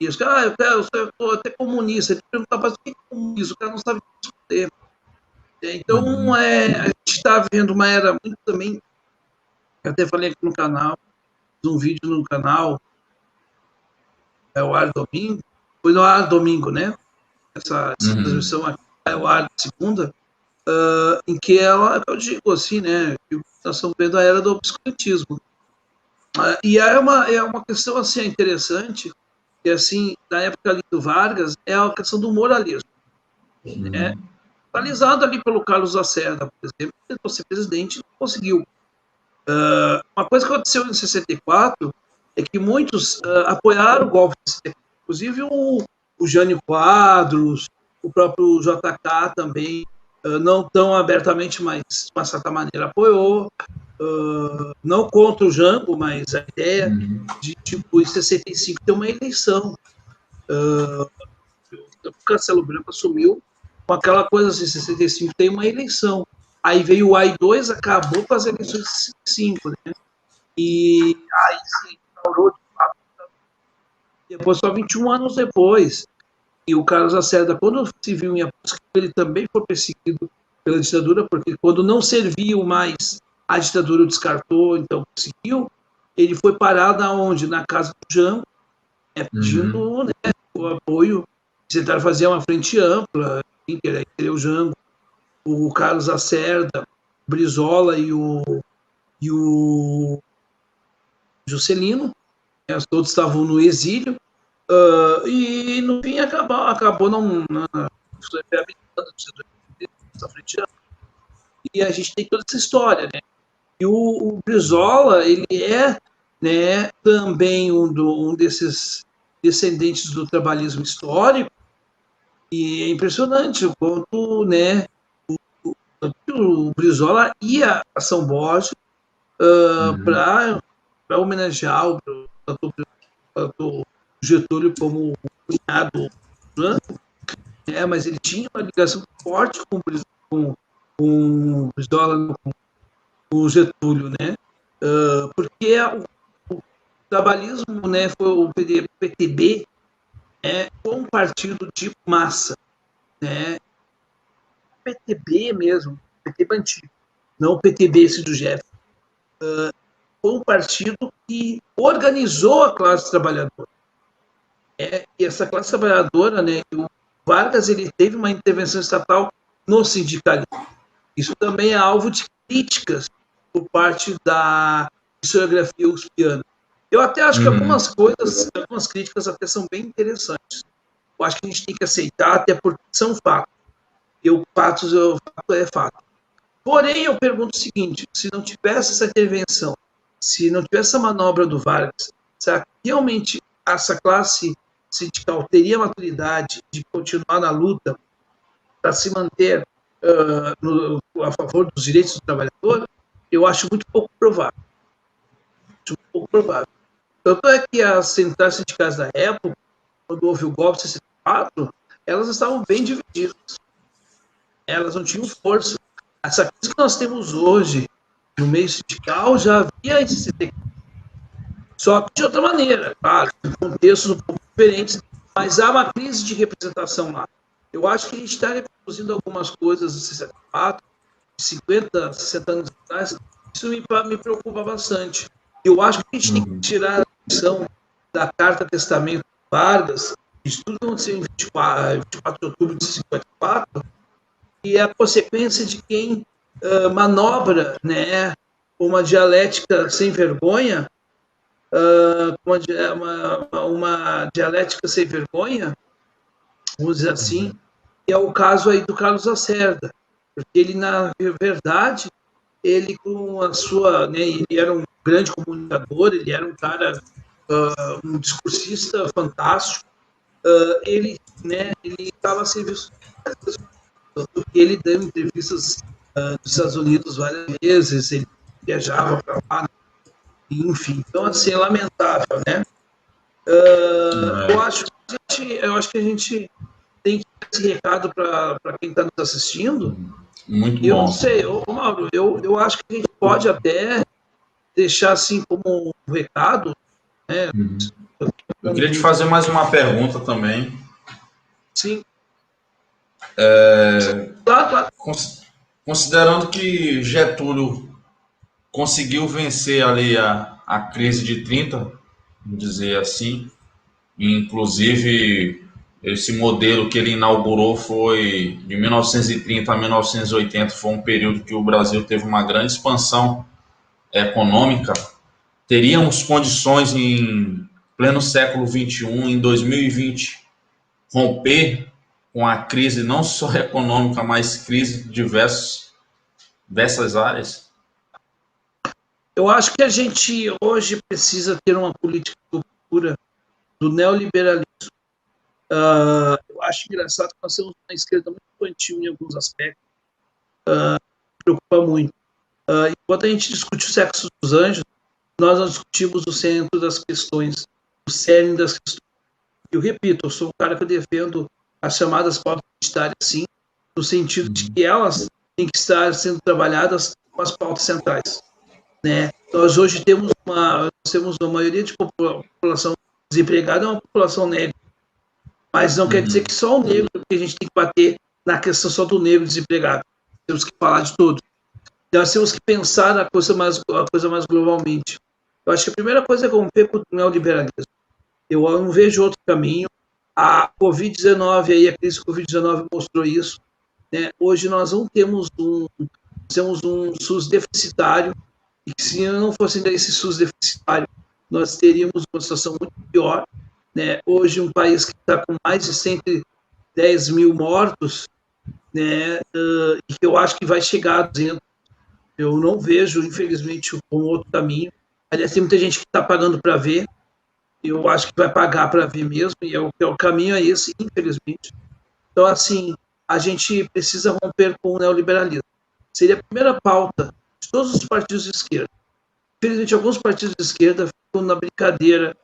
E os caras, eu sou até comunista. Ele pergunta, mas o que é comunismo? O cara não sabe responder. Então, a gente está vendo uma era muito também. Eu até falei aqui no canal, um vídeo no canal, o ar domingo, foi no ar domingo, né? Essa transmissão aqui é o ar de segunda, em que eu digo assim, né? Que nós estamos vendo a era do obscurantismo. E é uma questão assim interessante, que assim, na época ali do Vargas, é a questão do moralismo, né? Realizado ali pelo Carlos Lacerda, por exemplo, que tentou ser presidente e não conseguiu. Uma coisa que aconteceu em 64 é que muitos apoiaram o golpe de 64, inclusive o Jânio Quadros, o próprio JK também, não tão abertamente, mas de uma certa maneira apoiou, não contra o Jango, mas a ideia de, tipo, em 65 ter uma eleição. O Castelo Branco assumiu com aquela coisa assim, 65 tem uma eleição. Aí veio o AI-2, acabou com as eleições de 65, né? E aí se instaurou de fato. Depois, só 21 anos depois, e o Carlos Lacerda, quando se viu em Apuros, ele também foi perseguido pela ditadura, porque quando não serviu mais, a ditadura o descartou, então conseguiu. Ele foi parado aonde? Na casa do Jango, pedindo, né, o apoio, tentaram fazer uma frente ampla, querer o Jango, o Carlos Lacerda, Brizola e o Juscelino, né, todos estavam no exílio, e no fim acabou não essa frente ampla. E a gente tem toda essa história, né? E o Brizola, ele é, né, também um desses descendentes do trabalhismo histórico, e é impressionante o quanto, né, o Brizola ia a São Borja para homenagear o Getúlio como cunhado, né? mas ele tinha uma ligação forte com o Brizola, com o Getúlio, né? Porque o trabalhismo, né, foi o PTB, foi um partido tipo massa, né? PTB mesmo, PTB antigo, não o PTB esse do Jeff. Foi um partido que organizou a classe trabalhadora. E essa classe trabalhadora, né, o Vargas, ele teve uma intervenção estatal no sindicalismo. Isso também é alvo de críticas por parte da historiografia uspiana. Eu até acho que algumas críticas até são bem interessantes. Eu acho que a gente tem que aceitar, até porque são fatos. E o fato é fato. Porém, eu pergunto o seguinte: se não tivesse essa intervenção, se não tivesse essa manobra do Vargas, será que realmente essa classe sindical teria maturidade de continuar na luta para se manter a favor dos direitos do trabalhador? Eu acho muito pouco provável. Tanto é que as centrais sindicais da época, quando houve o golpe de 64, elas estavam bem divididas. Elas não tinham força. Essa crise que nós temos hoje no meio sindical já havia em 64. Só que de outra maneira, claro, em contextos um pouco diferentes, mas há uma crise de representação lá. Eu acho que a gente está reproduzindo algumas coisas de 64, de 50, 60 anos atrás. Isso me preocupa bastante. Eu acho que a gente tem que tirar a lição da Carta Testamento Vargas, de tudo que aconteceu em 24 de outubro de 54, e é a consequência de quem manobra, né, uma dialética sem vergonha, uma dialética sem vergonha, vamos dizer assim, e é o caso aí do Carlos Lacerda, porque ele, na verdade, ele com a sua, né, ele era um grande comunicador, ele era um cara, um discursista fantástico, ele estava a serviço, ele deu entrevistas nos Estados Unidos várias vezes, ele viajava para lá, enfim, então assim, é lamentável, né? Eu acho que a gente tem que dar esse recado para quem está nos assistindo. Muito bom. Eu não sei, Mauro, eu acho que a gente pode até deixar assim como um recado, né? Eu queria te fazer mais uma pergunta também. Sim. Claro. Considerando que Getúlio conseguiu vencer ali a crise de 30, vamos dizer assim, inclusive esse modelo que ele inaugurou foi de 1930 a 1980, foi um período que o Brasil teve uma grande expansão econômica. Teríamos condições em pleno século XXI, em 2020, romper com a crise não só econômica, mas crise de diversas áreas? Eu acho que a gente hoje precisa ter uma política pura do neoliberalismo. Eu acho engraçado que nós temos uma esquerda muito infantil em alguns aspectos, preocupa muito. Enquanto a gente discute o sexo dos anjos, nós não discutimos o centro das questões, o cerne das questões. Eu repito, eu sou um cara que eu defendo as chamadas pautas identitárias, sim, no sentido de que elas têm que estar sendo trabalhadas com as pautas centrais, né? Nós hoje temos uma maioria de população desempregada, é uma população negra, mas não quer dizer que só o negro, que a gente tem que bater na questão só do negro desempregado. Temos que falar de tudo. Nós temos que pensar a coisa mais globalmente. Eu acho que a primeira coisa é romper com o neoliberalismo. Eu não vejo outro caminho. A Covid-19, aí, a crise Covid-19 mostrou isso, né? Hoje nós não temos um SUS deficitário, e que se não fosse esse SUS deficitário, nós teríamos uma situação muito pior, né? Hoje um país que está com mais de 110 mil mortos, né? E que eu acho que vai chegar a 200. Eu não vejo, infelizmente, um outro caminho. Aliás, tem muita gente que está pagando para ver. Eu acho que vai pagar para ver mesmo, e o caminho é esse, infelizmente. Então, assim, a gente precisa romper com o neoliberalismo. Seria a primeira pauta de todos os partidos de esquerda. Infelizmente, alguns partidos de esquerda ficam na brincadeira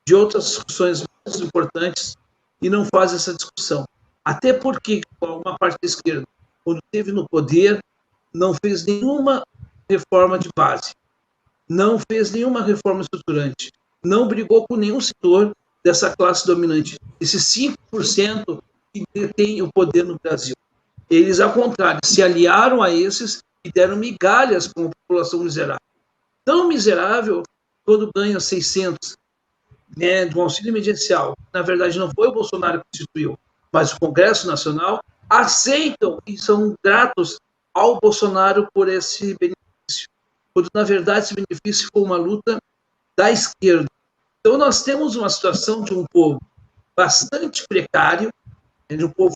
de outras discussões muito importantes e não fazem essa discussão. Até porque uma parte da esquerda, quando esteve no poder, não fez nenhuma reforma de base, não fez nenhuma reforma estruturante, não brigou com nenhum setor dessa classe dominante, esses 5% que detêm o poder no Brasil. Eles, ao contrário, se aliaram a esses e deram migalhas para a população miserável. Tão miserável, quando ganha 600, né, do auxílio emergencial, na verdade não foi o Bolsonaro que instituiu, mas o Congresso Nacional, aceitam e são gratos ao Bolsonaro por esse benefício, quando na verdade esse benefício foi uma luta da esquerda. Então nós temos uma situação de um povo bastante precário, de um povo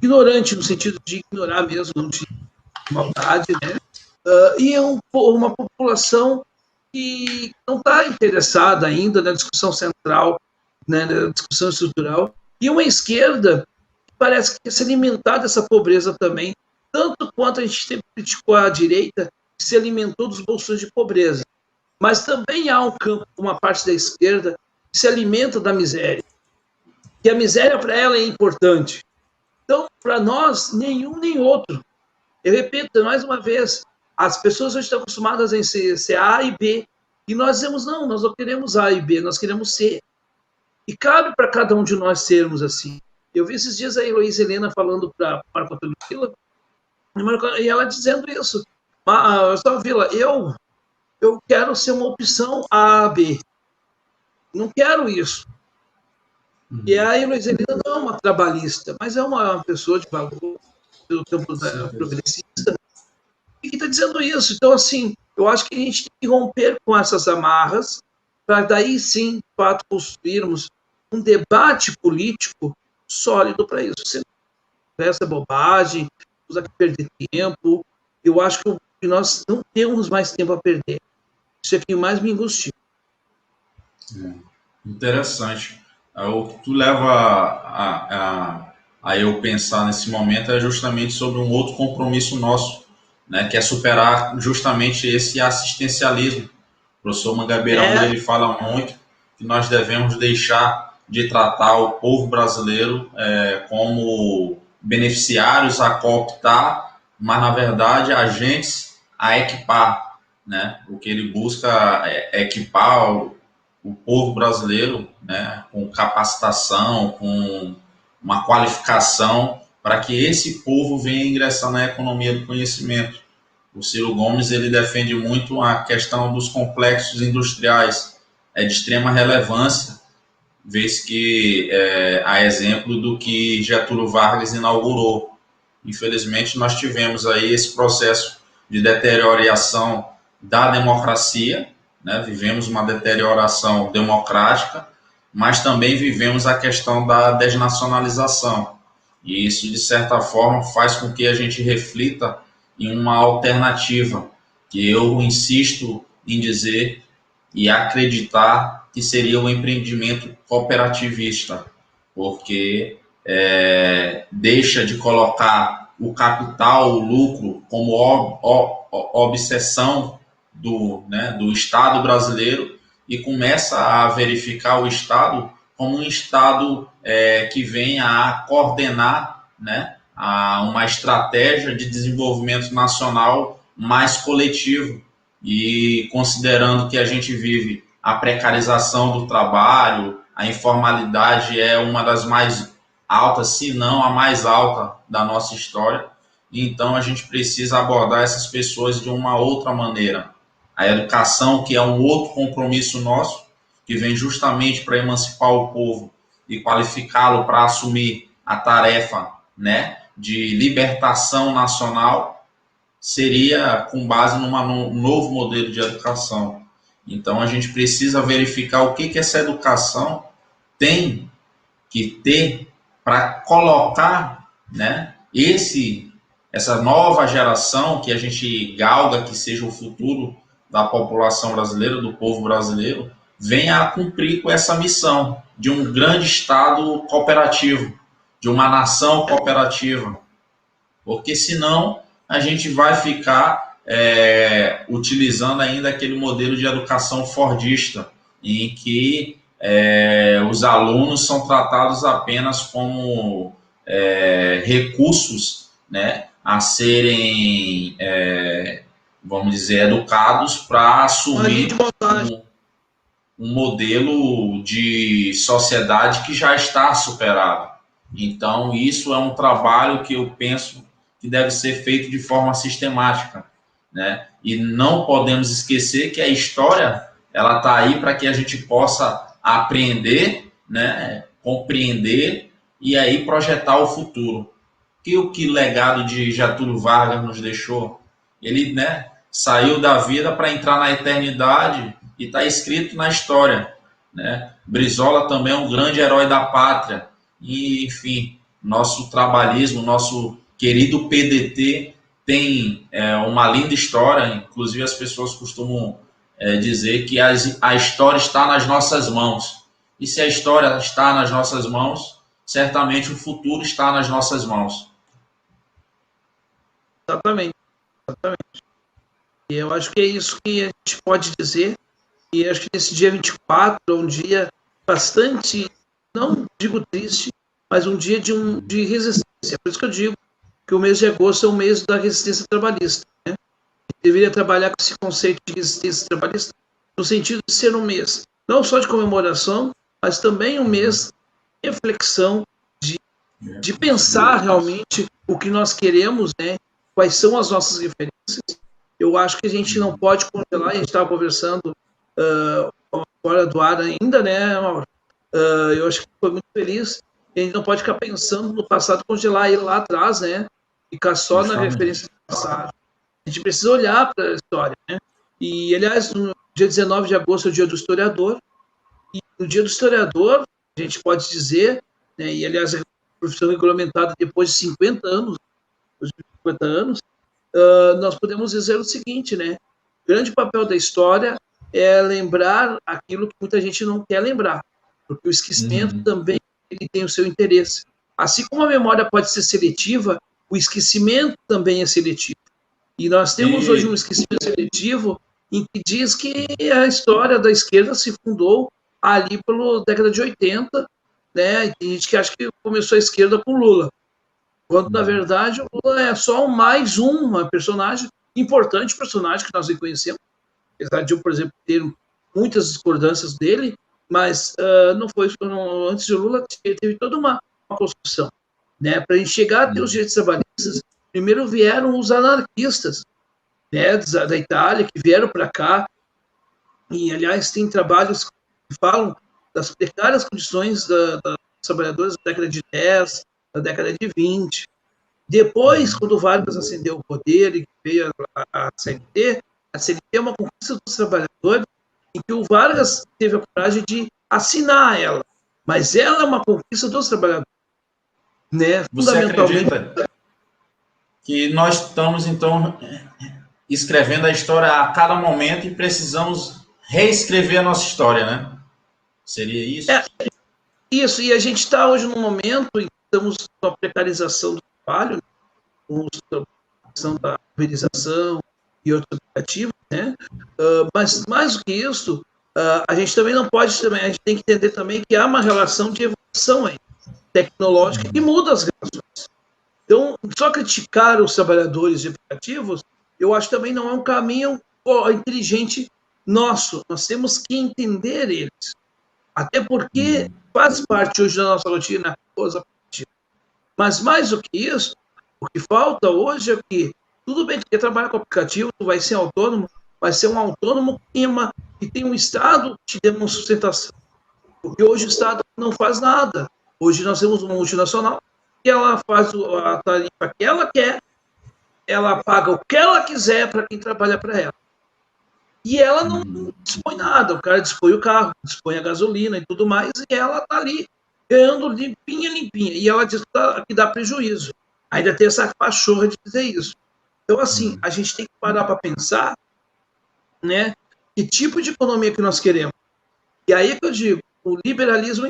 ignorante no sentido de ignorar mesmo, não de maldade, né? E é uma população que não está interessada ainda na discussão central, né, na discussão estrutural, e uma esquerda que parece que quer se alimentar dessa pobreza também, tanto quanto a gente sempre criticou a direita, que se alimentou dos bolsões de pobreza. Mas também há um campo, uma parte da esquerda, que se alimenta da miséria, que a miséria para ela é importante. Então, para nós, nenhum nem outro. Eu repito mais uma vez, as pessoas hoje estão acostumadas em ser A e B, e nós dizemos, não, nós não queremos A e B, nós queremos C. E cabe para cada um de nós sermos assim. Eu vi esses dias a Heloísa Helena falando para Marco Antônio Villa, e ela dizendo isso. Só, Vila, eu quero ser uma opção A, B. Não quero isso. E a Heloísa Helena não é uma trabalhista, mas é uma pessoa de valor do campo progressista, e está dizendo isso. Então, assim, eu acho que a gente tem que romper com essas amarras para daí sim, de fato, construirmos um debate político sólido para isso. Se não essa bobagem, usar que perder tempo, eu acho que nós não temos mais tempo a perder. Isso é que mais me angustia. Interessante. O que tu leva a eu pensar nesse momento é justamente sobre um outro compromisso nosso, né, que é superar justamente esse assistencialismo. O professor Mangabeira ele fala muito que nós devemos deixar de tratar o povo brasileiro como beneficiários a cooptar, mas na verdade agentes a equipar, né? O que ele busca é equipar o povo brasileiro, né, com capacitação, com uma qualificação, para que esse povo venha ingressar na economia do conhecimento. O Ciro Gomes ele defende muito a questão dos complexos industriais, é de extrema relevância, vez que a exemplo do que Getúlio Vargas inaugurou. Infelizmente, nós tivemos aí esse processo de deterioração da democracia, né? Vivemos uma deterioração democrática, mas também vivemos a questão da desnacionalização. E isso, de certa forma, faz com que a gente reflita em uma alternativa, que eu insisto em dizer e acreditar que seria o empreendimento cooperativista, porque deixa de colocar o capital, o lucro, como obsessão do Estado brasileiro e começa a verificar o Estado como um Estado que venha a coordenar, né, uma estratégia de desenvolvimento nacional mais coletivo, e considerando que a gente vive a precarização do trabalho, a informalidade é uma das mais altas, se não a mais alta da nossa história, então a gente precisa abordar essas pessoas de uma outra maneira. A educação, que é um outro compromisso nosso, que vem justamente para emancipar o povo e qualificá-lo para assumir a tarefa, né, de libertação nacional, seria com base num novo modelo de educação. Então, a gente precisa verificar o que essa educação tem que ter para colocar, né, essa nova geração que a gente galga que seja o futuro da população brasileira, do povo brasileiro, venha a cumprir com essa missão de um grande Estado cooperativo, de uma nação cooperativa, porque senão a gente vai ficar utilizando ainda aquele modelo de educação fordista, em que os alunos são tratados apenas como recursos, né, a serem, vamos dizer, educados para assumir um modelo de sociedade que já está superado. Então, isso é um trabalho que eu penso que deve ser feito de forma sistemática, né? E não podemos esquecer que a história ela está aí para que a gente possa aprender, né? Compreender e aí projetar o futuro. Que legado de Getúlio Vargas nos deixou? Ele, né, saiu da vida para entrar na eternidade e está escrito na história, né? Brizola também é um grande herói da pátria. E, enfim, nosso trabalhismo, nosso querido PDT tem uma linda história. Inclusive, as pessoas costumam dizer que a história está nas nossas mãos. E se a história está nas nossas mãos, certamente o futuro está nas nossas mãos. Exatamente. E eu acho que é isso que a gente pode dizer. E acho que esse dia 24 é um dia bastante, não digo triste, mas um dia de resistência. Por isso que eu digo que o mês de agosto é o mês da resistência trabalhista. Né? Deveria trabalhar com esse conceito de resistência trabalhista no sentido de ser um mês não só de comemoração, mas também um mês de reflexão, de pensar realmente o que nós queremos, né? Quais são as nossas referências. Eu acho que a gente não pode congelar, a gente estava conversando fora do ar ainda, né, Mauro? Eu acho que foi muito feliz. A gente não pode ficar pensando no passado, congelar ele lá atrás, né? Ficar só na referência do passado. A gente precisa olhar para a história, né? E, aliás, no dia 19 de agosto é o dia do historiador. E no dia do historiador, a gente pode dizer, né, e, aliás, a profissão regulamentada depois de 50 anos, nós podemos dizer o seguinte, né? O grande papel da história é lembrar aquilo que muita gente não quer lembrar, porque o esquecimento também ele tem o seu interesse. Assim como a memória pode ser seletiva, o esquecimento também é seletivo. E nós temos hoje um esquecimento seletivo em que diz que a história da esquerda se fundou ali pela década de 80, né? E tem gente que acha que começou a esquerda com Lula, quando, na verdade, o Lula é só mais um personagem, importante personagem que nós reconhecemos, apesar de eu, por exemplo, ter muitas discordâncias dele, mas não foi, antes de Lula, teve toda uma construção. Né? Para a gente chegar a ter os direitos trabalhistas, primeiro vieram os anarquistas, né, da Itália, que vieram para cá, e, aliás, tem trabalhos que falam das precárias condições dos trabalhadores da década de 10, da década de 20. Depois, quando Vargas ascendeu o poder e veio a CLT é uma conquista dos trabalhadores, em que o Vargas teve a coragem de assinar ela, mas ela é uma conquista dos trabalhadores. Né? Você acredita que nós estamos, então, escrevendo a história a cada momento e precisamos reescrever a nossa história, né? Seria isso? Isso, e a gente está hoje num momento em que estamos com a precarização do trabalho, com a questão da pulverização e outros aplicativos, né? Mas mais do que isso, a gente também não pode, a gente tem que entender também que há uma relação de evolução aí, tecnológica que muda as relações. Então, só criticar os trabalhadores de aplicativos, eu acho que também não é um caminho inteligente nosso. Nós temos que entender eles. Até porque faz parte hoje da nossa rotina os aplicativos. Mas mais do que isso, o que falta hoje é que, tudo bem, tu quer trabalhar com aplicativo, tu vai ser autônomo, vai ser um autônomo que tem um Estado que te dê uma sustentação. Porque hoje o Estado não faz nada. Hoje nós temos uma multinacional que ela faz a tarifa que ela quer, ela paga o que ela quiser para quem trabalha para ela. E ela não dispõe nada, o cara dispõe o carro, dispõe a gasolina e tudo mais, e ela está ali, ganhando limpinha. E ela diz que dá prejuízo. Ainda tem essa pachorra de dizer isso. Então, assim, a gente tem que parar para pensar, né, que tipo de economia que nós queremos. E aí é que eu digo, o liberalismo,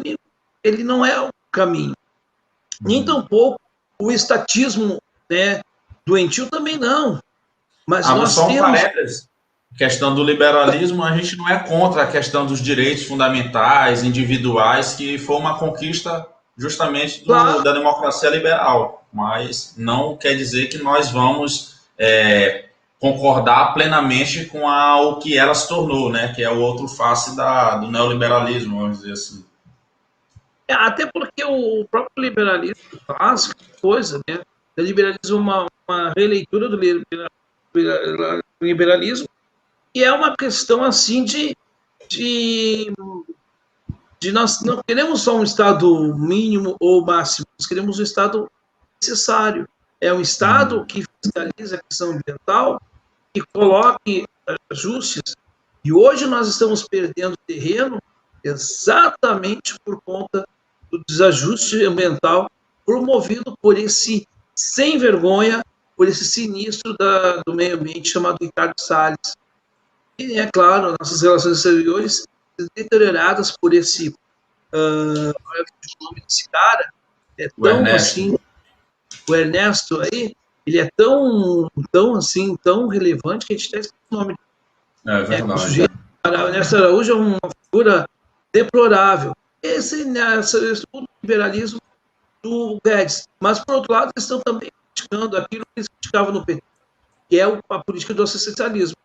ele não é o caminho. Nem tampouco o estatismo, né, doentio também não. Mas nós só temos... parênteses. Questão do liberalismo, a gente não é contra a questão dos direitos fundamentais, individuais, que foi uma conquista justamente Claro. da democracia liberal, mas não quer dizer que nós vamos concordar plenamente com o que ela se tornou, né? Que é o outro face do neoliberalismo, vamos dizer assim. Até porque o próprio liberalismo clássico, coisa, né? O liberalismo é uma releitura do liberalismo, e é uma questão assim de nós não queremos só um Estado mínimo ou máximo, nós queremos um Estado necessário. É um Estado que fiscaliza a questão ambiental, que coloque ajustes. E hoje nós estamos perdendo terreno exatamente por conta do desajuste ambiental promovido por esse sem vergonha, por esse sinistro do meio ambiente chamado Ricardo Salles. E, é claro, nossas relações exteriores deterioradas por esse o nome desse cara é tão assim, o Ernesto aí, ele é tão assim, tão relevante que a gente até esquece o nome. É verdade. O sujeito, o Ernesto Araújo é uma figura deplorável. Esse o liberalismo do Guedes. Mas, por outro lado, eles estão também criticando aquilo que eles criticavam no PT, que é a política do assistencialismo.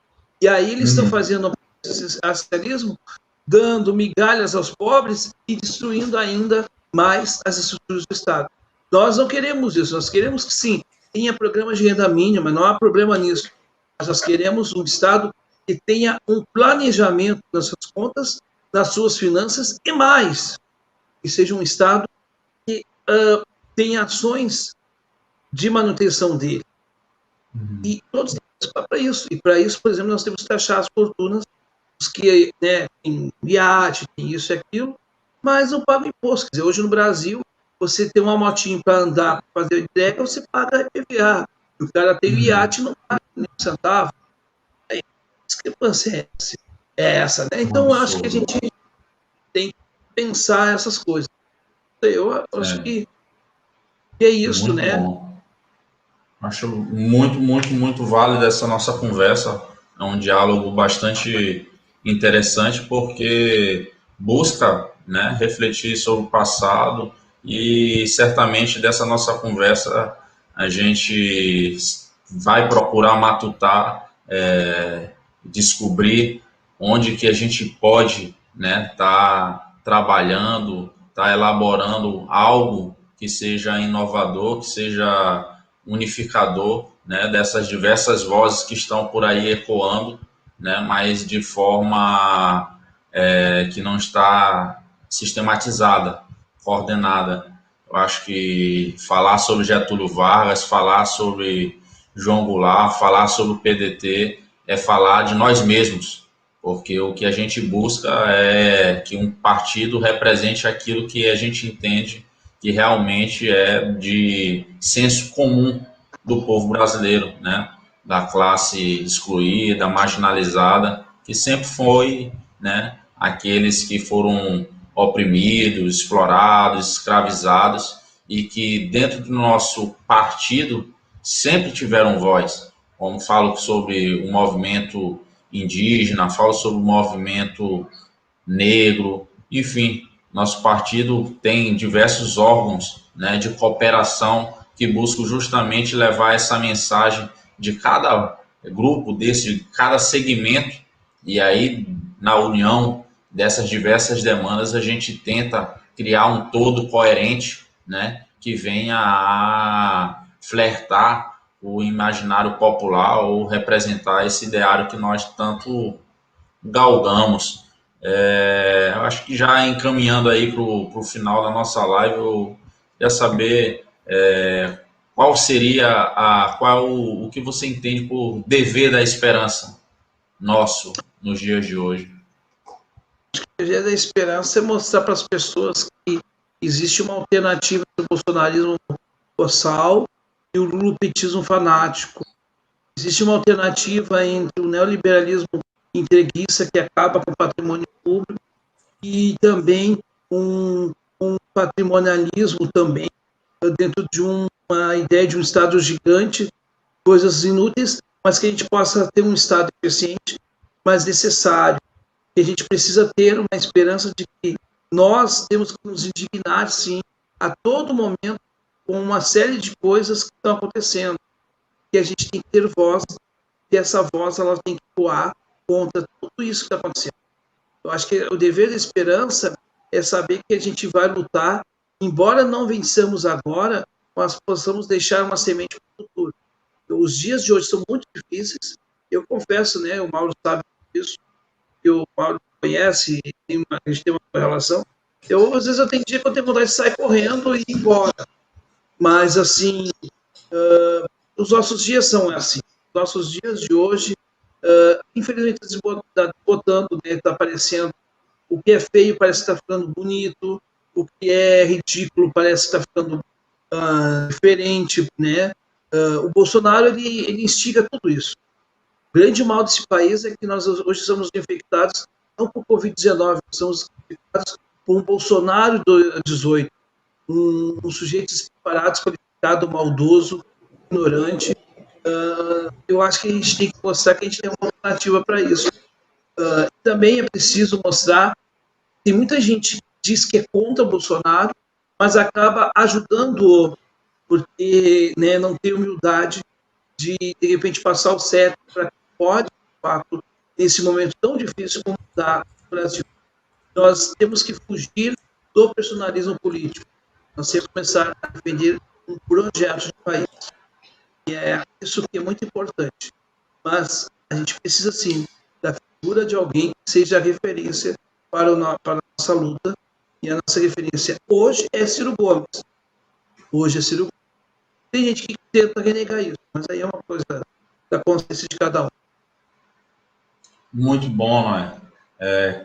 E aí eles estão fazendo o assistencialismo, dando migalhas aos pobres e destruindo ainda mais as estruturas do Estado. Nós não queremos isso, nós queremos que, sim, tenha programas de renda mínima, não há problema nisso. Mas nós queremos um Estado que tenha um planejamento das suas contas, das suas finanças e mais, que seja um Estado que tenha ações de manutenção dele. E todos temos para isso. E para isso, por exemplo, nós temos que taxar as fortunas, os que tem iate, tem isso e aquilo, mas não pagam imposto. Quer dizer, hoje no Brasil, você tem uma motinha para andar, para fazer entrega, você paga IPVA. O cara tem o iate e não paga nem um centavo. A discrepância é essa, né? Então, eu acho que a gente tem que pensar essas coisas. Eu acho que é isso, muito, né? Bom. Acho muito, muito, muito válido essa nossa conversa. É um diálogo bastante interessante porque busca, né, refletir sobre o passado e certamente dessa nossa conversa a gente vai procurar matutar, descobrir onde que a gente pode, né, tá trabalhando, tá elaborando algo que seja inovador, que seja unificador, né, dessas diversas vozes que estão por aí ecoando, né, mas de forma que não está sistematizada, coordenada. Eu acho que falar sobre Getúlio Vargas, falar sobre João Goulart, falar sobre o PDT é falar de nós mesmos, porque o que a gente busca é que um partido represente aquilo que a gente entende que realmente é de senso comum do povo brasileiro, né? Da classe excluída, marginalizada, que sempre foi, né, aqueles que foram oprimidos, explorados, escravizados e que dentro do nosso partido sempre tiveram voz. Como falo sobre o movimento indígena, falo sobre o movimento negro, enfim, nosso partido tem diversos órgãos, né, de cooperação que buscam justamente levar essa mensagem de cada grupo desse, de cada segmento, e aí na união dessas diversas demandas a gente tenta criar um todo coerente, né, que venha a flertar o imaginário popular ou representar esse ideário que nós tanto galgamos. Eu acho que já encaminhando aí para o final da nossa live, eu queria saber qual seria o que você entende por dever da esperança nosso nos dias de hoje. O dever da esperança é mostrar para as pessoas que existe uma alternativa do bolsonarismo boçal e o lulopetismo fanático. Existe uma alternativa entre o neoliberalismo entreguista que acaba com o patrimônio público e também um patrimonialismo também dentro de uma ideia de um Estado gigante, coisas inúteis, mas que a gente possa ter um Estado eficiente, mas necessário. E a gente precisa ter uma esperança de que nós temos que nos indignar, sim, a todo momento com uma série de coisas que estão acontecendo, que a gente tem que ter voz, e essa voz ela tem que voar contra tudo isso que está acontecendo. Eu acho que o dever da esperança é saber que a gente vai lutar, embora não vençamos agora, mas possamos deixar uma semente para o futuro. Os dias de hoje são muito difíceis, eu confesso, né, o Mauro sabe disso, que o Mauro conhece, a gente tem uma relação. Às vezes eu tenho dia que eu tenho vontade de sair correndo e ir embora, mas assim, os nossos dias são assim. Os nossos dias de hoje, infelizmente, está desbotando, né? Está aparecendo. O que é feio parece que está ficando bonito, o que é ridículo parece que está ficando diferente, né? O Bolsonaro, ele instiga tudo isso. O grande mal desse país é que nós hoje somos infectados não por Covid-19, somos infectados por um Bolsonaro do 18, um sujeito despreparado, desqualificado, maldoso, ignorante. Eu acho que a gente tem que mostrar que a gente tem uma alternativa para isso. Também é preciso mostrar, tem muita gente que diz que é contra o Bolsonaro, mas acaba ajudando-o, porque, né, não tem humildade de repente, passar o certo para que pode, de fato, nesse momento tão difícil como está o Brasil. Nós temos que fugir do personalismo político. Nós temos que começar a defender um projeto de país. E é isso que é muito importante. Mas a gente precisa, sim, da figura de alguém que seja a referência para a nossa luta. E a nossa referência hoje é Ciro Gomes. Hoje é Ciro Gomes. Tem gente que tenta renegar isso, mas aí é uma coisa da consciência de cada um. Muito bom, né?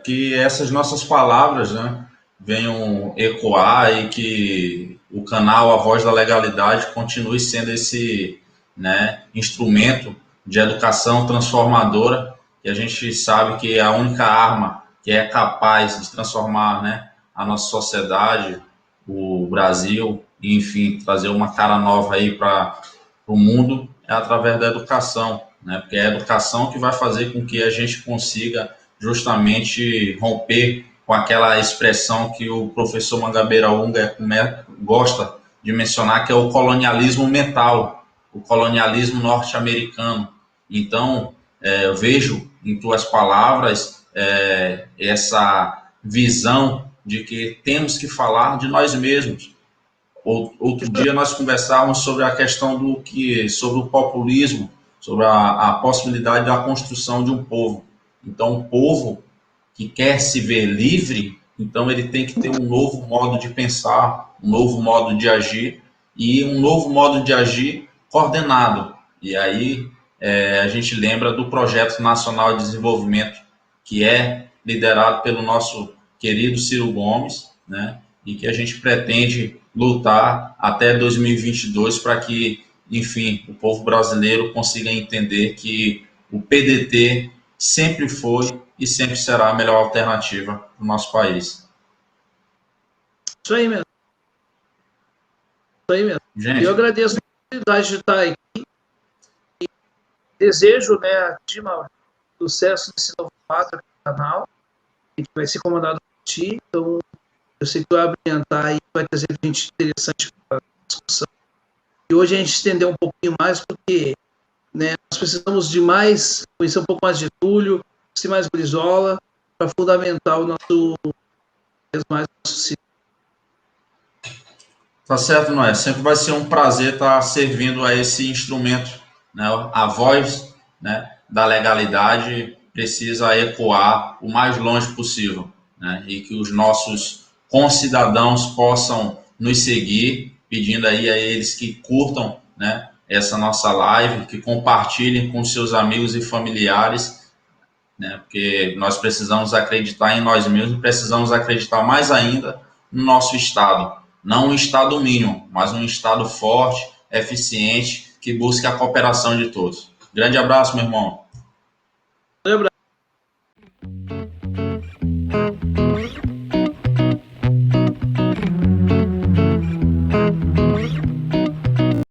Que essas nossas palavras, né, venham ecoar e que o canal A Voz da Legalidade continue sendo esse, né, instrumento de educação transformadora, que a gente sabe que é a única arma que é capaz de transformar, né, a nossa sociedade, o Brasil, e, enfim, trazer uma cara nova aí para o mundo é através da educação, né? Porque é a educação que vai fazer com que a gente consiga justamente romper com aquela expressão que o professor Mangabeira Unger gosta de mencionar, que é o colonialismo mental, o colonialismo norte-americano. Então, eu vejo em tuas palavras essa visão de que temos que falar de nós mesmos. Outro dia nós conversávamos sobre a questão sobre o populismo, sobre a possibilidade da construção de um povo. Então, um povo que quer se ver livre, então ele tem que ter um novo modo de pensar, um novo modo de agir e um novo modo de agir coordenado. E aí a gente lembra do Projeto Nacional de Desenvolvimento, que é liderado pelo nosso querido Ciro Gomes, né? E que a gente pretende lutar até 2022 para que, enfim, o povo brasileiro consiga entender que o PDT sempre foi e sempre será a melhor alternativa para o nosso país. Isso aí mesmo. Isso aí mesmo. Gente, eu agradeço a oportunidade de estar aqui e desejo, né, a ti, Mauro, sucesso nesse novo quadro aqui no canal, que vai ser comandado por ti, então eu sei que tu vai brilhantar e vai trazer gente interessante para a discussão. E hoje a gente estendeu um pouquinho mais, porque, né, nós precisamos de mais, conhecer um pouco mais de Túlio, conhecer mais Brizola, para fundamentar o nosso ciclo. Tá certo, Noé. Sempre vai ser um prazer estar servindo a esse instrumento, né? A voz, né, da legalidade precisa ecoar o mais longe possível, né? E que os nossos concidadãos possam nos seguir, pedindo aí a eles que curtam, né, essa nossa live, que compartilhem com seus amigos e familiares, né? Porque nós precisamos acreditar em nós mesmos, precisamos acreditar mais ainda no nosso Estado. Não um Estado mínimo, mas um Estado forte, eficiente, que busque a cooperação de todos. Grande abraço, meu irmão.